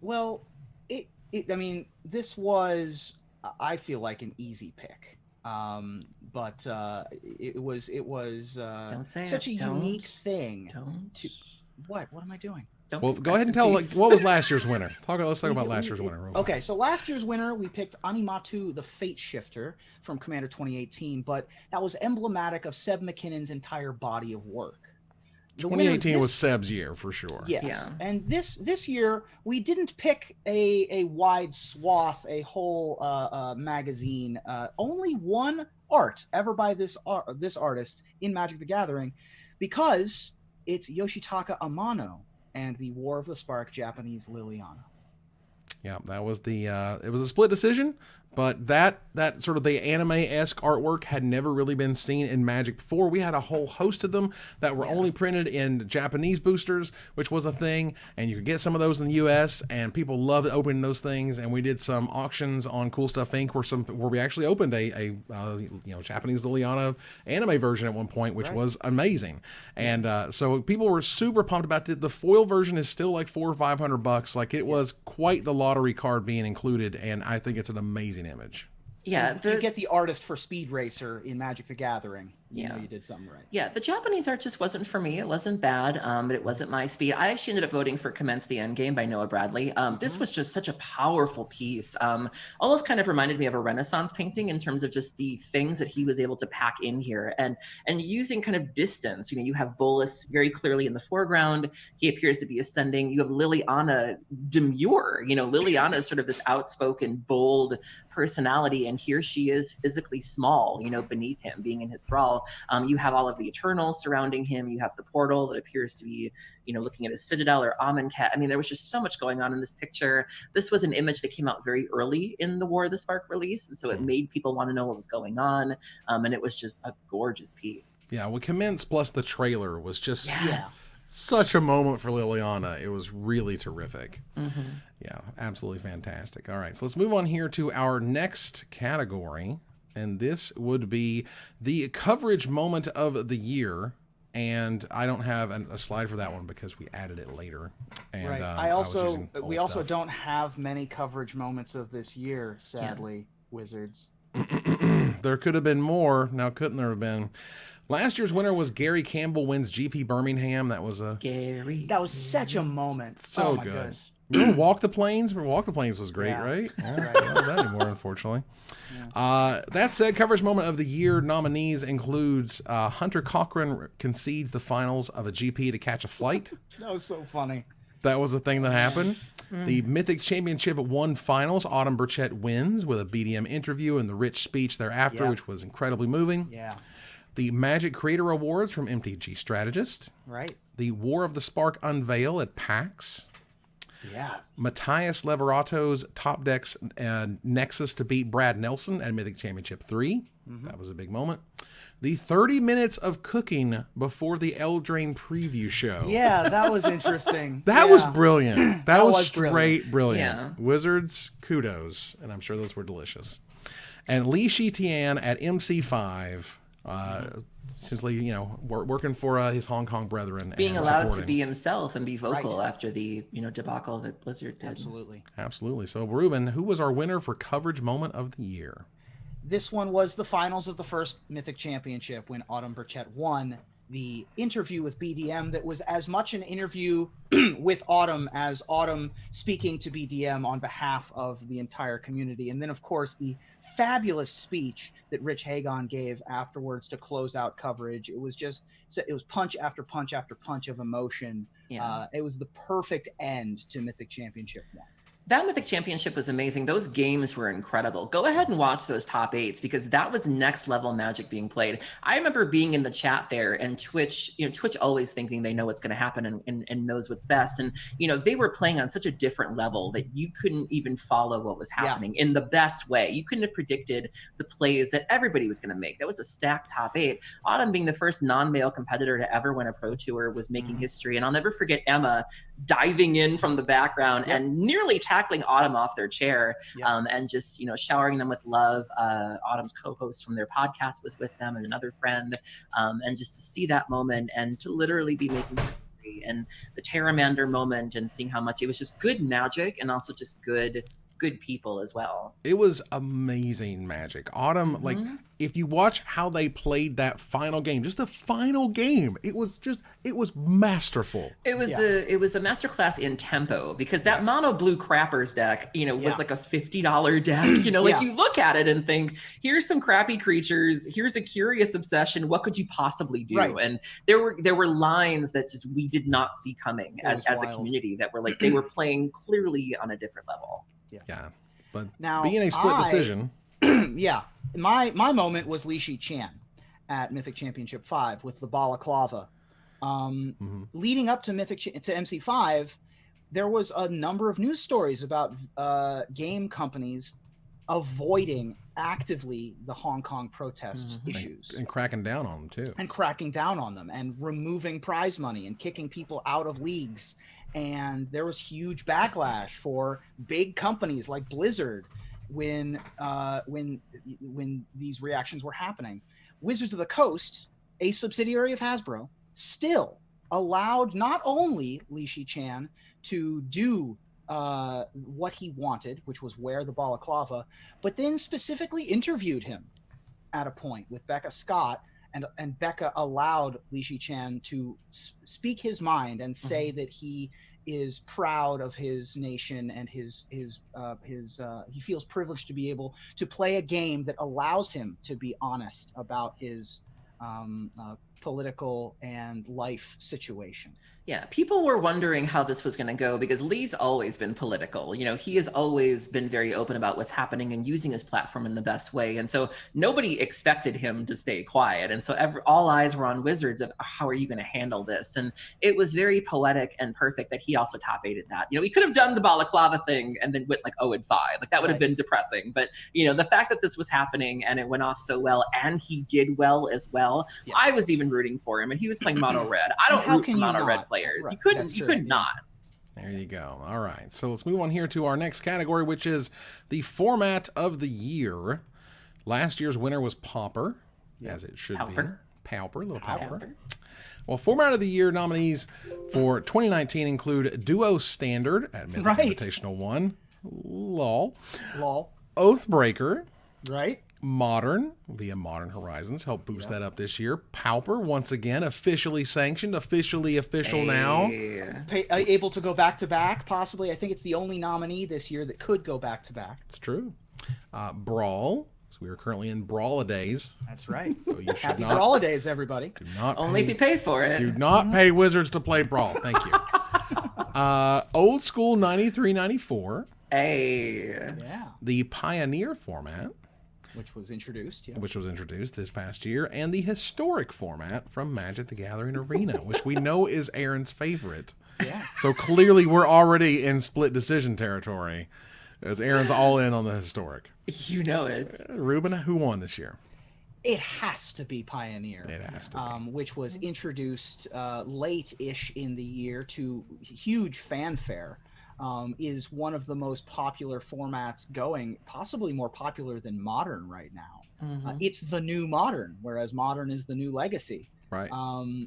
Well, I mean, this was, I feel like, an easy pick. But it was Don't say such a unique thing. Don't. What am I doing? Well, go ahead and tell, what was last year's winner? Let's talk about last year's winner. Okay, so last year's winner, we picked Animatu the Fate Shifter from Commander 2018, but that was emblematic of Seb McKinnon's entire body of work. 2018 was Seb's year, for sure. Yes, Yeah. and this year, we didn't pick a wide swath, a whole magazine. Only one art ever by this artist in Magic the Gathering, because it's Yoshitaka Amano and the War of the Spark, Japanese Liliana. Yeah, that was it was a split decision, but that sort of the anime-esque artwork had never really been seen in Magic before. We had a whole host of them that were only printed in Japanese boosters, which was a thing, and you could get some of those in the US, and people loved opening those things. And we did some auctions on Cool Stuff Inc. where we actually opened a Japanese Liliana anime version at one point, which was amazing. And so people were super pumped about it. The foil version is still like $400 or $500. Like, it was quite the lottery card being included, and I think it's an amazing image. Yeah, you get the artist for Speed Racer in Magic the Gathering. You know you did something right. Yeah, the Japanese art just wasn't for me. It wasn't bad, but it wasn't my speed. I actually ended up voting for Commence the Endgame by Noah Bradley. This was just such a powerful piece. Almost kind of reminded me of a Renaissance painting in terms of just the things that he was able to pack in here, and using kind of distance. You have Bolas very clearly in the foreground. He appears to be ascending. You have Liliana demure. Liliana is sort of this outspoken, bold personality, and here she is physically small, beneath him, being in his thrall. wall. You have all of the Eternals surrounding him. You have the portal that appears to be, looking at a citadel or Amonkhet. I mean, there was just so much going on in this picture. This was an image that came out very early in the War of the Spark release, and so it made people want to know what was going on. And it was just a gorgeous piece. Yeah, what commenced plus the trailer was just such a moment for Liliana. It was really terrific. Mm-hmm. Yeah, absolutely fantastic. All right, so let's move on here to our next category, and this would be the coverage moment of the year. And I don't have a slide for that one because we added it later. And, right. We also don't have many coverage moments of this year, sadly, Wizards. There could have been more. Now, couldn't there have been? Last year's winner was Gary Campbell wins GP Birmingham. That was That was such a moment. So my good. Goodness. Remember Walk the Plains? Walk the Plains was great, Yeah. right? That's right. Not that anymore, unfortunately. Yeah. That said, coverage moment of the year nominees includes Hunter Cochran concedes the finals of a GP to catch a flight. That was so funny. That was the thing that happened. The Mythic Championship 1 finals, Autumn Burchett wins with a BDM interview and the rich speech thereafter, which was incredibly moving. Yeah. The Magic Creator Awards from MTG Strategist. Right. The War of the Spark unveil at PAX. Yeah. Matthias Leverato's Top Decks Nexus to beat Brad Nelson at Mythic Championship 3. That was a big moment. The 30 minutes of cooking before the Eldraine preview show. Yeah, that was interesting. That was brilliant. That was straight brilliant. Yeah. Wizards, kudos. And I'm sure those were delicious. And Li Shitian at MC5. Essentially, working for his Hong Kong brethren. Being and allowed to supporting. be himself and be vocal after the, debacle that Blizzard did. Absolutely. So, Ruben, who was our winner for coverage moment of the year? This one was the finals of the first Mythic Championship when Autumn Burchett won. The interview with BDM that was as much an interview with Autumn as Autumn speaking to BDM on behalf of the entire community. And then, of course, the fabulous speech that Rich Hagon gave afterwards to close out coverage. It was punch after punch after punch of emotion. Yeah. It was the perfect end to Mythic Championship 1. That Mythic Championship was amazing. Those games were incredible. Go ahead and watch those top 8s because that was next level Magic being played. I remember being in the chat there and Twitch always thinking they know what's going to happen and knows what's best. And, they were playing on such a different level that you couldn't even follow what was happening in the best way. You couldn't have predicted the plays that everybody was going to make. That was a stacked top 8. Autumn being the first non-male competitor to ever win a Pro Tour was making history. And I'll never forget Emma diving in from the background and nearly tackling Autumn off their chair and just, showering them with love. Autumn's co-host from their podcast was with them and another friend. And just to see that moment and to literally be making history and the Terramander moment and seeing how much it was just good Magic and also just good people as well. It was amazing Magic. Autumn, if you watch how they played that final game, just the final game, it was masterful. It was a masterclass in tempo because that mono blue crappers deck, was like a $50 deck. You look at it and think, here's some crappy creatures, here's a curious obsession. What could you possibly do? Right. And there were lines that just we did not see coming as a community that were like they were playing clearly on a different level. Yeah. But now, being a split decision. My moment was Li Shi Chan at Mythic Championship 5 with the balaclava. Leading up to to MC5, there was a number of news stories about game companies avoiding actively the Hong Kong protests issues. And cracking down on them, too. And cracking down on them and removing prize money and kicking people out of leagues. And there was huge backlash for big companies like Blizzard when these reactions were happening. Wizards of the Coast, a subsidiary of Hasbro, still allowed not only Li Shi Chan to do what he wanted, which was wear the balaclava, but then specifically interviewed him at a point with Becca Scott, and Becca allowed Li Shi Chan to speak his mind and say that he is proud of his nation and he feels privileged to be able to play a game that allows him to be honest about his political and life situation. Yeah, people were wondering how this was going to go because Lee's always been political. You know, he has always been very open about what's happening and using his platform in the best way. And so nobody expected him to stay quiet. And so all eyes were on Wizards of how are you going to handle this? And it was very poetic and perfect that he also top aided that. You know, he could have done the balaclava thing and then went like 0-5. Like that would have been depressing. But, you know, the fact that this was happening and it went off so well and he did well as well, I was even rooting for him. And he was playing mono red. I don't root for mono red players. Right. You could not. There you go. All right. So let's move on here to our next category, which is the format of the year. Last year's winner was Pauper, as it should be. Pauper, little Pauper. Well, format of the year nominees for 2019 include Duo Standard at Midnight Invitational 1. Lol. Oathbreaker. Right. Modern via Modern Horizons helped boost that up this year. Pauper, once again, officially sanctioned, official now. Able to go back to back, possibly. I think it's the only nominee this year that could go back to back. It's true. Brawl. So we are currently in Brawladays. That's right. So you should Happy Brawladays, everybody. Do not only if you pay for it. Do not pay Wizards to play Brawl. Thank you. Old school 93-94. Yeah. The Pioneer format. Which was introduced, Which was introduced this past year. And the historic format from Magic the Gathering Arena, which we know is Aaron's favorite. Yeah. So clearly we're already in split decision territory, as Aaron's all in on the historic. You know it. Ruben, who won this year? It has to be Pioneer. It has to be. Which was introduced late-ish in the year to huge fanfare. Is one of the most popular formats going, possibly more popular than Modern right now. It's the new Modern, whereas Modern is the new Legacy. Right.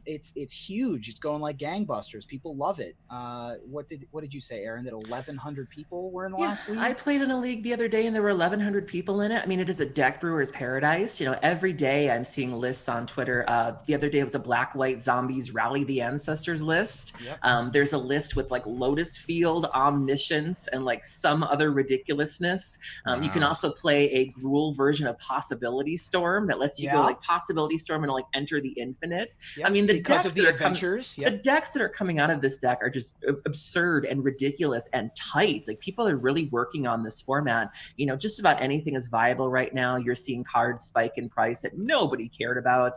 It's huge. It's going like gangbusters. People love it. What did you say, Aaron? That 1,100 people were in the last league? I played in a league the other day and there were 1,100 people in it. I mean, it is a deck brewer's paradise. You know, every day I'm seeing lists on Twitter. The other day it was a Black White Zombies Rally the Ancestors list. Yep. There's a list with like Lotus Field, Omniscience, and like some other ridiculousness. Wow. You can also play a Gruul version of Possibility Storm that lets you go like Possibility Storm and like enter the infinite. Yep. I mean, the decks that are coming out of this deck are just absurd and ridiculous and tight. Like people are really working on this format. You know, just about anything is viable right now. You're seeing cards spike in price that nobody cared about.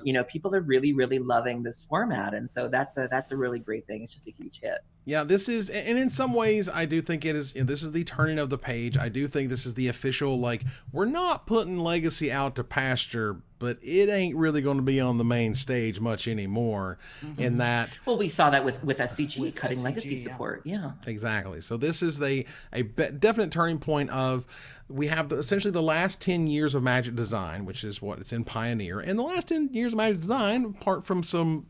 You know, people are really, really loving this format, and so that's a really great thing. It's just a huge hit. Yeah, this is, and in some ways, I do think it is, this is the turning of the page. I do think this is the official, like, we're not putting Legacy out to pasture, but it ain't really going to be on the main stage much anymore in that. Well, we saw that with SCG cutting Legacy support. Yeah. Exactly. So this is a definite turning point of, we have essentially the last 10 years of Magic design, which is what it's in Pioneer. And the last 10 years of Magic design, apart from some,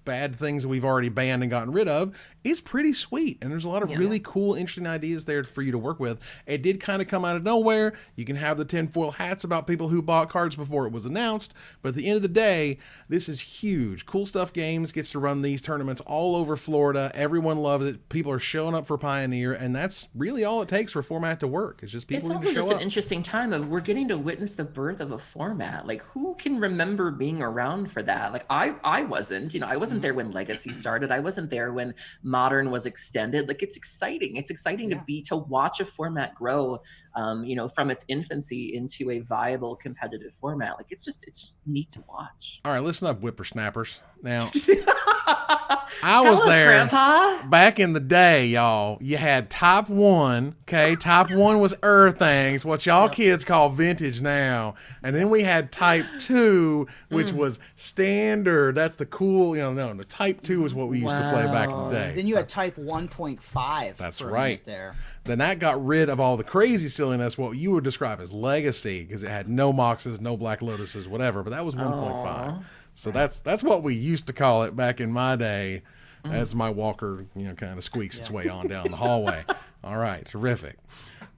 bad things that we've already banned and gotten rid of, is pretty sweet. And there's a lot of really cool, interesting ideas there for you to work with. It did kind of come out of nowhere. You can have the tinfoil hats about people who bought cards before it was announced. But at the end of the day, this is huge. Cool Stuff Games gets to run these tournaments all over Florida. Everyone loves it. People are showing up for Pioneer. And that's really all it takes for a format to work. It's just people who show up. It's also just an interesting time of we're getting to witness the birth of a format. Like, who can remember being around for that? Like, I wasn't. I wasn't there when Legacy started. I wasn't there when Modern was extended. Like, it's exciting. It's exciting to watch a format grow, from its infancy into a viable competitive format. Like, it's neat to watch. All right, listen up, whippersnappers. Now, I was there, Grandpa. Back in the day, y'all. You had Type 1, okay? Type 1 was things, what y'all kids call vintage now. And then we had Type 2, which was standard. That's the cool, the Type 2 is what we used to play back in the day. Then you had Type 1.5. That's right. There. Then that got rid of all the crazy silliness, what you would describe as Legacy, because it had no Moxes, no Black Lotuses, whatever. But that was 1.5. So that's what we used to call it back in my day, as my walker, kind of squeaks its way on down the hallway. All right, terrific.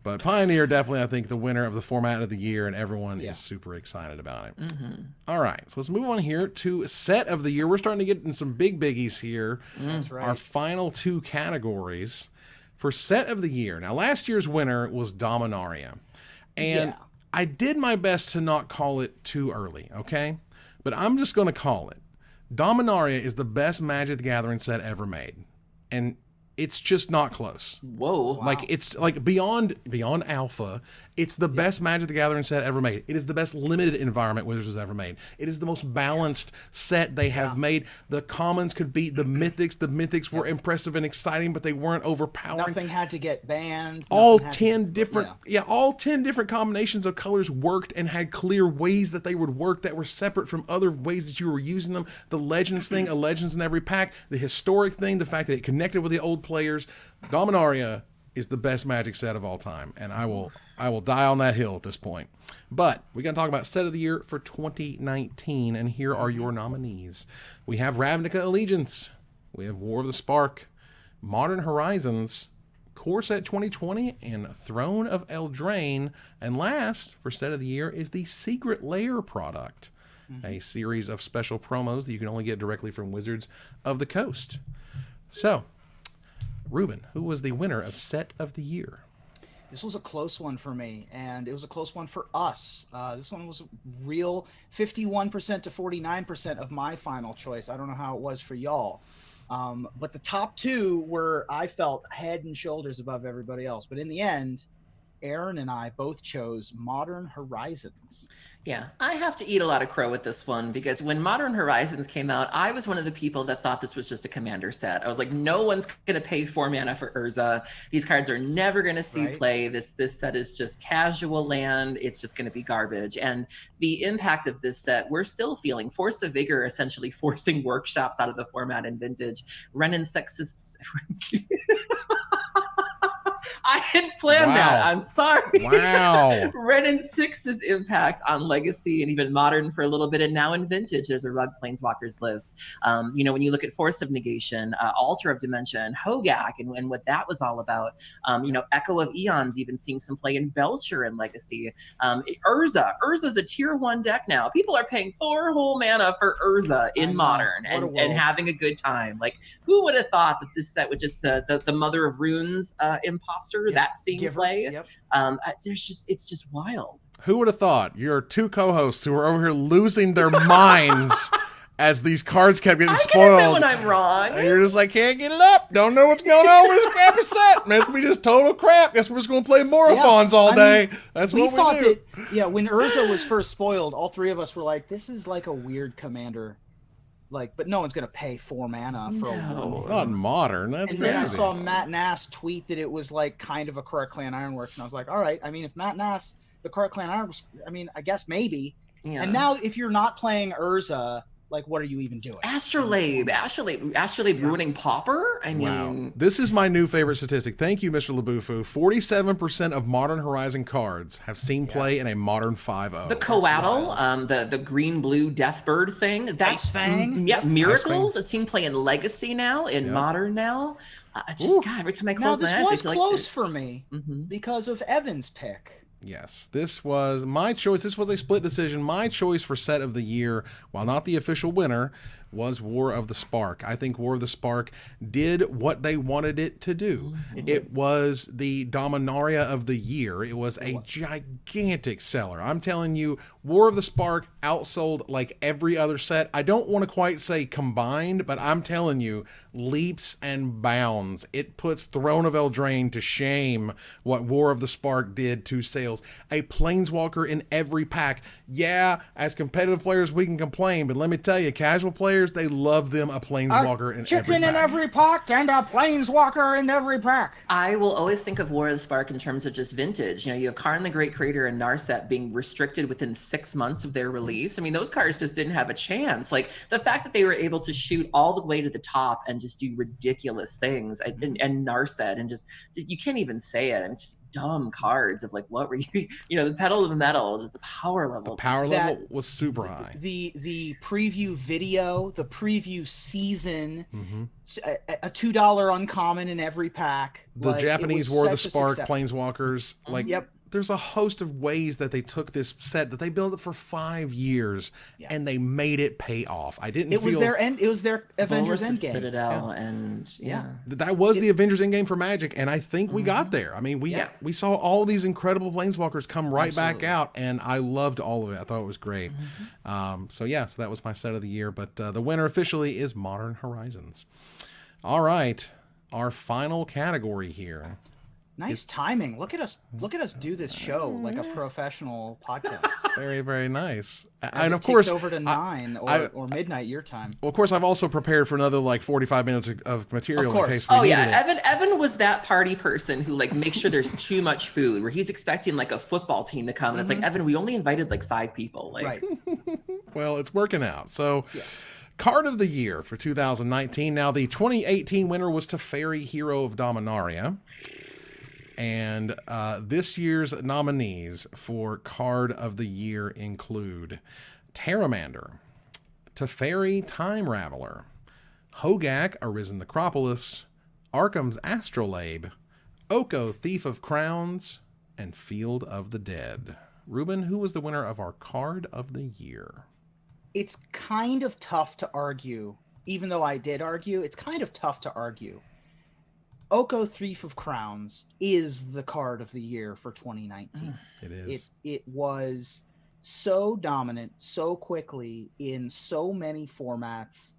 But Pioneer, definitely, I think, the winner of the format of the year, and everyone is super excited about it. All right, so let's move on here to set of the year. We're starting to get in some biggies here. That's right. Our final two categories for set of the year. Now, last year's winner was Dominaria. And I did my best to not call it too early, okay? But I'm just going to call it. Dominaria is the best Magic the Gathering set ever made. And it's just not close. Whoa. Wow. Like it's like beyond alpha, it's the best Magic the Gathering set ever made. It is the best limited environment Wizards has ever made. It is the most balanced set they have made. The commons could beat the mythics. The mythics were impressive and exciting, but they weren't overpowering. Nothing had to get banned. All Nothing had 10 to- different all 10 different combinations of colors worked and had clear ways that they would work that were separate from other ways that you were using them. The Legends thing, a Legends in every pack, the historic thing, the fact that it connected with the old players. Dominaria is the best Magic set of all time, and I will die on that hill at this point. But we got to talk about set of the year for 2019, and here are your nominees. We have Ravnica Allegiance, we have War of the Spark, Modern Horizons, Core Set 2020, and Throne of Eldraine. And last for set of the year is the Secret Lair product, a series of special promos that you can only get directly from Wizards of the Coast. So, Ruben, who was the winner of set of the year? This was a close one for me, and it was a close one for us. This one was real 51% to 49% of my final choice. I don't know how it was for y'all. But the top two were, I felt, head and shoulders above everybody else. But in the end, Aaron and I both chose Modern Horizons. Yeah, I have to eat a lot of crow with this one because when Modern Horizons came out, I was one of the people that thought this was just a commander set. I was like, no one's going to pay 4 mana for Urza. These cards are never going to see play. This set is just casual land. It's just going to be garbage. And the impact of this set, we're still feeling. Force of Vigor essentially forcing workshops out of the format in Vintage. Renin Sexist. I didn't plan that. I'm sorry. Wow. Red and Six's impact on Legacy and even Modern for a little bit, and now in Vintage, there's a Rug Planeswalkers list. When you look at Force of Negation, Altar of Dimension, Hogak, and what that was all about. Echo of Eons even seeing some play in Belcher and Legacy. Urza's a tier 1 deck now. People are paying 4 whole mana for Urza in Modern and having a good time. Like, who would have thought that this set would just the Mother of Runes imposter that seeing play? It's just wild. Who would have thought? Your two co-hosts who were over here losing their minds as these cards kept getting spoiled. I can admit when I'm wrong. And you're just like, can't get it up. Don't know what's going on with this crappy set. Must be just total crap. Guess we're just going to play Morophons all day. That's what we do. When Urza was first spoiled, all three of us were like, this is like a weird commander. But no one's going to pay 4 mana for not Modern. That's and crazy. then I saw Matt Nass tweet that it was like kind of a Correct Clan Ironworks, and I was like, all right. I mean, if Matt Nass, the Correct Clan Ironworks, I guess maybe. Yeah. And now if you're not playing Urza, like, what are you even doing? Astrolabe ruining Pauper? I mean... Wow. This is my new favorite statistic. Thank you, Mr. Labufu. 47% of Modern Horizon cards have seen play in a Modern 5-0. The Coatl, the green-blue Deathbird thing. That's Ice Fang. Yeah, Miracles. It's seen play in Legacy now, in Modern now. God, every time I close my eyes, I feel like... Now, this was close for me because of Evan's pick. Yes, this was my choice. This was a split decision. My choice for set of the year, while not the official winner, was War of the Spark. I think War of the Spark did what they wanted it to do. It was the Dominaria of the year. It was a gigantic seller. I'm telling you, War of the Spark outsold like every other set. I don't want to quite say combined, but I'm telling you, leaps and bounds. It puts Throne of Eldraine to shame what War of the Spark did to sales. A Planeswalker in every pack. Yeah, as competitive players, we can complain, but let me tell you, casual players, they love them a Planeswalker in every pack. Chicken in every pack and a Planeswalker in every pack. I will always think of War of the Spark in terms of just Vintage. You have Karn the Great Creator and Narset being restricted within 6 months of their release. I mean, those cards just didn't have a chance. Like, the fact that they were able to shoot all the way to the top and just do ridiculous things, and Narset, and just you can't even say it. I mean, just dumb cards of like, what were you? The Pedal of the Metal, just the power level. The power level was super high. The preview video, the preview season, a $2 uncommon in every pack. The Japanese War of the Spark Planeswalkers, there's a host of ways that they took this set that they built it for 5 years and they made it pay off. I didn't It was feel their end. It was their Avengers Bolus' Endgame. Citadel, and that was the Avengers Endgame for Magic, and I think we got there. I mean, we saw all these incredible Planeswalkers come right back out, and I loved all of it. I thought it was great. So that was my set of the year. But the winner officially is Modern Horizons. All right, our final category here. Nice timing. Look at us do this show like a professional podcast. Very, very nice. And of course, over to 9 or midnight your time. Well, of course, I've also prepared for another 45 minutes of material in case we needed it. Evan was that party person who makes sure there's too much food, where he's expecting a football team to come, and it's like, Evan, we only invited 5 people. Right. Well, it's working out. So. Yeah. Card of the Year for 2019. Now, the 2018 winner was Teferi, Hero of Dominaria. And this year's nominees for Card of the Year include Terramander, Teferi, Time Raveler, Hogak, Arisen Necropolis, Arkham's Astrolabe, Oko, Thief of Crowns, and Field of the Dead. Ruben, who was the winner of our Card of the Year? It's kind of tough to argue, even though I did argue, it's kind of tough to argue. Oko, Thief of Crowns is the Card of the Year for 2019. It is. It was so dominant, so quickly in so many formats,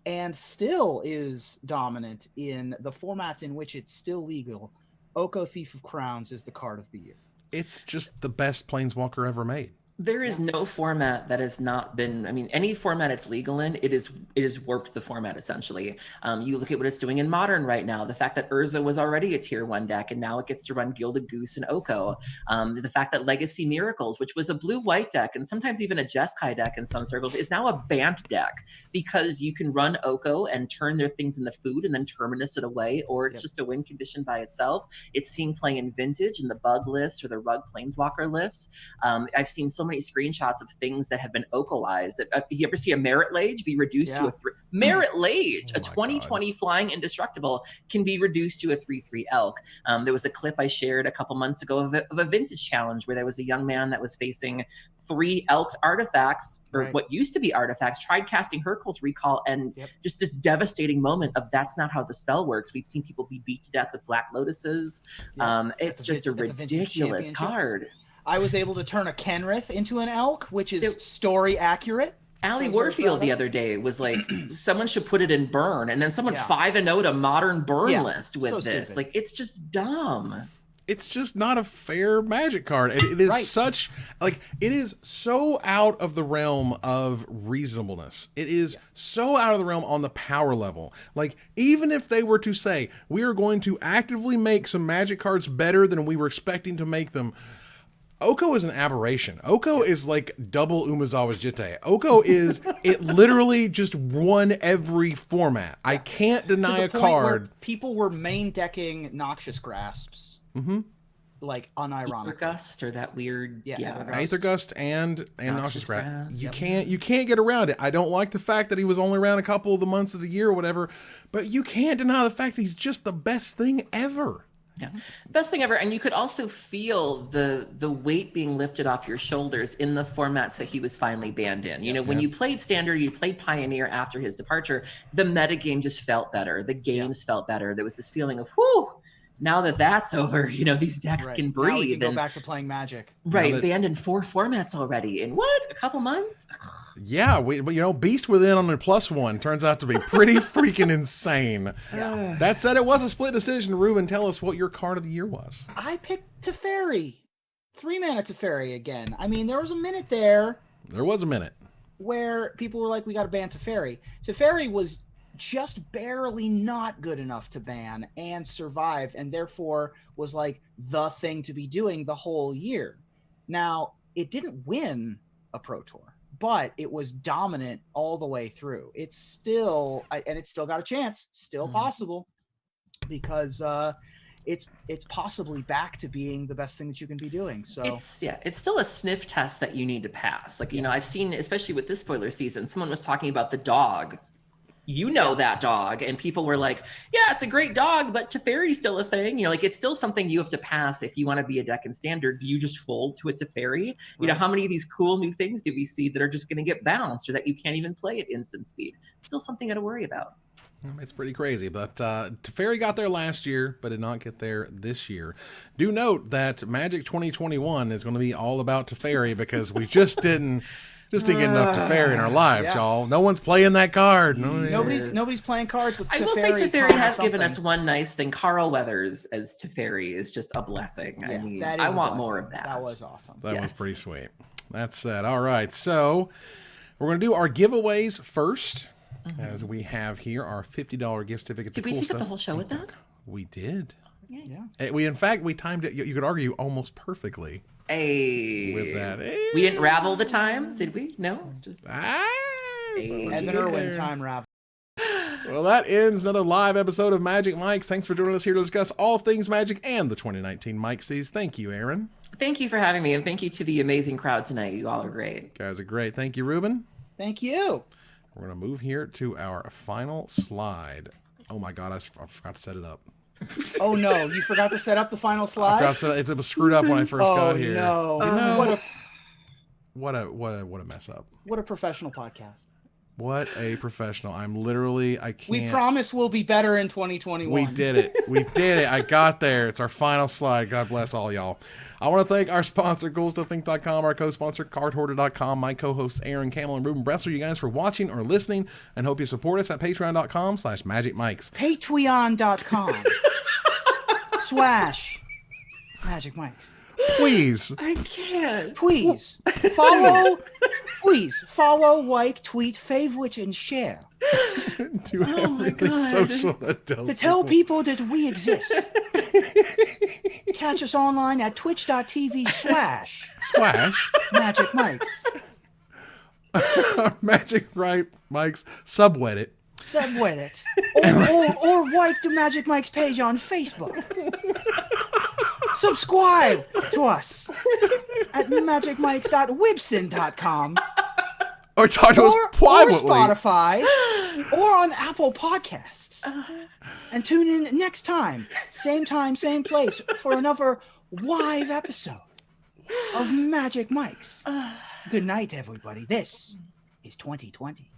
and still is dominant in the formats in which it's still legal. Oko, Thief of Crowns is the Card of the Year. It's just the best Planeswalker ever made. There is no format that has not been, any format it's legal in, it is warped the format essentially. You look at what it's doing in Modern right now, the fact that Urza was already a tier 1 deck and now it gets to run Gilded Goose and Oko. The fact that Legacy Miracles, which was a blue-white deck and sometimes even a Jeskai deck in some circles, is now a banned deck because you can run Oko and turn their things into food and then terminus it away, or it's just a win condition by itself. It's seeing play in Vintage in the bug list or the Rug Planeswalker list. I've seen so many screenshots of things that have been Okolized. You ever see a Merit Lage be reduced to a 3? Merit Lage, a 2020 flying indestructible, can be reduced to a 3/3 elk. There was a clip I shared a couple months ago of a vintage challenge where there was a young man that was facing 3 elk artifacts, or what used to be artifacts, tried casting Hurkyl's Recall, and just this devastating moment of that's not how the spell works. We've seen people be beat to death with Black Lotuses. It's just a ridiculous card. I was able to turn a Kenrith into an elk, which is story accurate. Allie Warfield the other day was like, someone should put it in burn, and then someone 5-0'd a Modern burn list with this. Stupid. It's just dumb. It's just not a fair Magic card. It is such, it is so out of the realm of reasonableness. It is so out of the realm on the power level. Even if they were to say, we are going to actively make some Magic cards better than we were expecting to make them, Oko is an aberration. Oko is like double Umezawa's Jitte. Oko is, it literally just won every format. I can't deny a card. People were main decking Noxious Grasps. Unironically. Aethergust, or that weird Aethergust and Noxious Grasp. You can't get around it. I don't like the fact that he was only around a couple of the months of the year or whatever, but you can't deny the fact that he's just the best thing ever. Yeah, best thing ever. And you could also feel the weight being lifted off your shoulders in the formats that he was finally banned in. When you played Standard, you played Pioneer after his departure, the metagame just felt better. The games felt better. There was this feeling of, whew, now that that's over, these decks can breathe. Now we can go back to playing Magic. Right, banned in 4 formats already. In what? A couple months? Yeah, Beast Within on the +1 turns out to be pretty freaking insane. Yeah. That said, it was a split decision. Ruben, tell us what your Card of the Year was. I picked Teferi. 3-mana Teferi again. There was a minute there. There was a minute. Where people were like, we got to ban Teferi. Teferi was just barely not good enough to ban and survived, and therefore was the thing to be doing the whole year. Now, it didn't win a Pro Tour, but it was dominant all the way through. It's still, and it's still got a chance, still possible, because it's possibly back to being the best thing that you can be doing. So it's still a sniff test that you need to pass. I've seen, especially with this spoiler season, someone was talking about the dog you know that dog. And people were like, yeah, it's a great dog, but Teferi's still a thing. You know, like it's still something you have to pass if you want to be a Deccan standard. Do you just fold to a Teferi? You know, how many of these cool new things do we see that are just going to get bounced or that you can't even play at instant speed? Still something to worry about. It's pretty crazy, but Teferi got there last year, but did not get there this year. Do note that Magic 2021 is going to be all about Teferi because we just didn't get enough Teferi in our lives, y'all. No one's playing that card. Nobody's playing cards with Teferi. I will say Teferi has given us one nice thing. Carl Weathers as Teferi is just a blessing. Yeah, I mean, I want more of that. That was awesome. That was pretty sweet. That said, all right, so we're going to do our giveaways first. As we have here our $50 gift certificate. Did we take up the whole show with that? We did. Yeah. In fact, we timed it. You could argue almost perfectly. With that. We didn't ravel the time, did we? No. Just. Evan Irwin time ravel. Well, that ends another live episode of Magic Mike's. Thanks for joining us here to discuss all things Magic and the 2019 Micsies. Thank you, Aaron. Thank you for having me, and thank you to the amazing crowd tonight. You all are great. You guys are great. Thank you, Ruben. Thank you. We're going to move here to our final slide. Oh my God, I forgot to set it up. Oh no, you forgot to set up the final slide? I forgot to set it. It was screwed up when I first got here. No. You know, what a mess up. What a professional podcast. What a professional. I can't. We promise we'll be better in 2021. We did it. I got there. It's our final slide. God bless all y'all. I want to thank our sponsor, CoolStuffInc.com, our co-sponsor, CardHoarder.com, my co-hosts, Aaron Camel and Ruben Bressler, you guys for watching or listening, and hope you support us at patreon.com/magicmics. Patreon.com/magicmics. Please. I can't. Please follow, like, tweet, favorite, and share. Do everything social to tell people that we exist. Catch us online at twitch.tv/Magic Mike's. Magic Mike's Subreddit. Or like the Magic Mike's page on Facebook. Subscribe to us at magicmikes.wibsyn.com. Or talk to us privately. Or Spotify. Or on Apple Podcasts. And tune in next time, same place, for another live episode of Magic Mike's. Good night, everybody. This is 2020.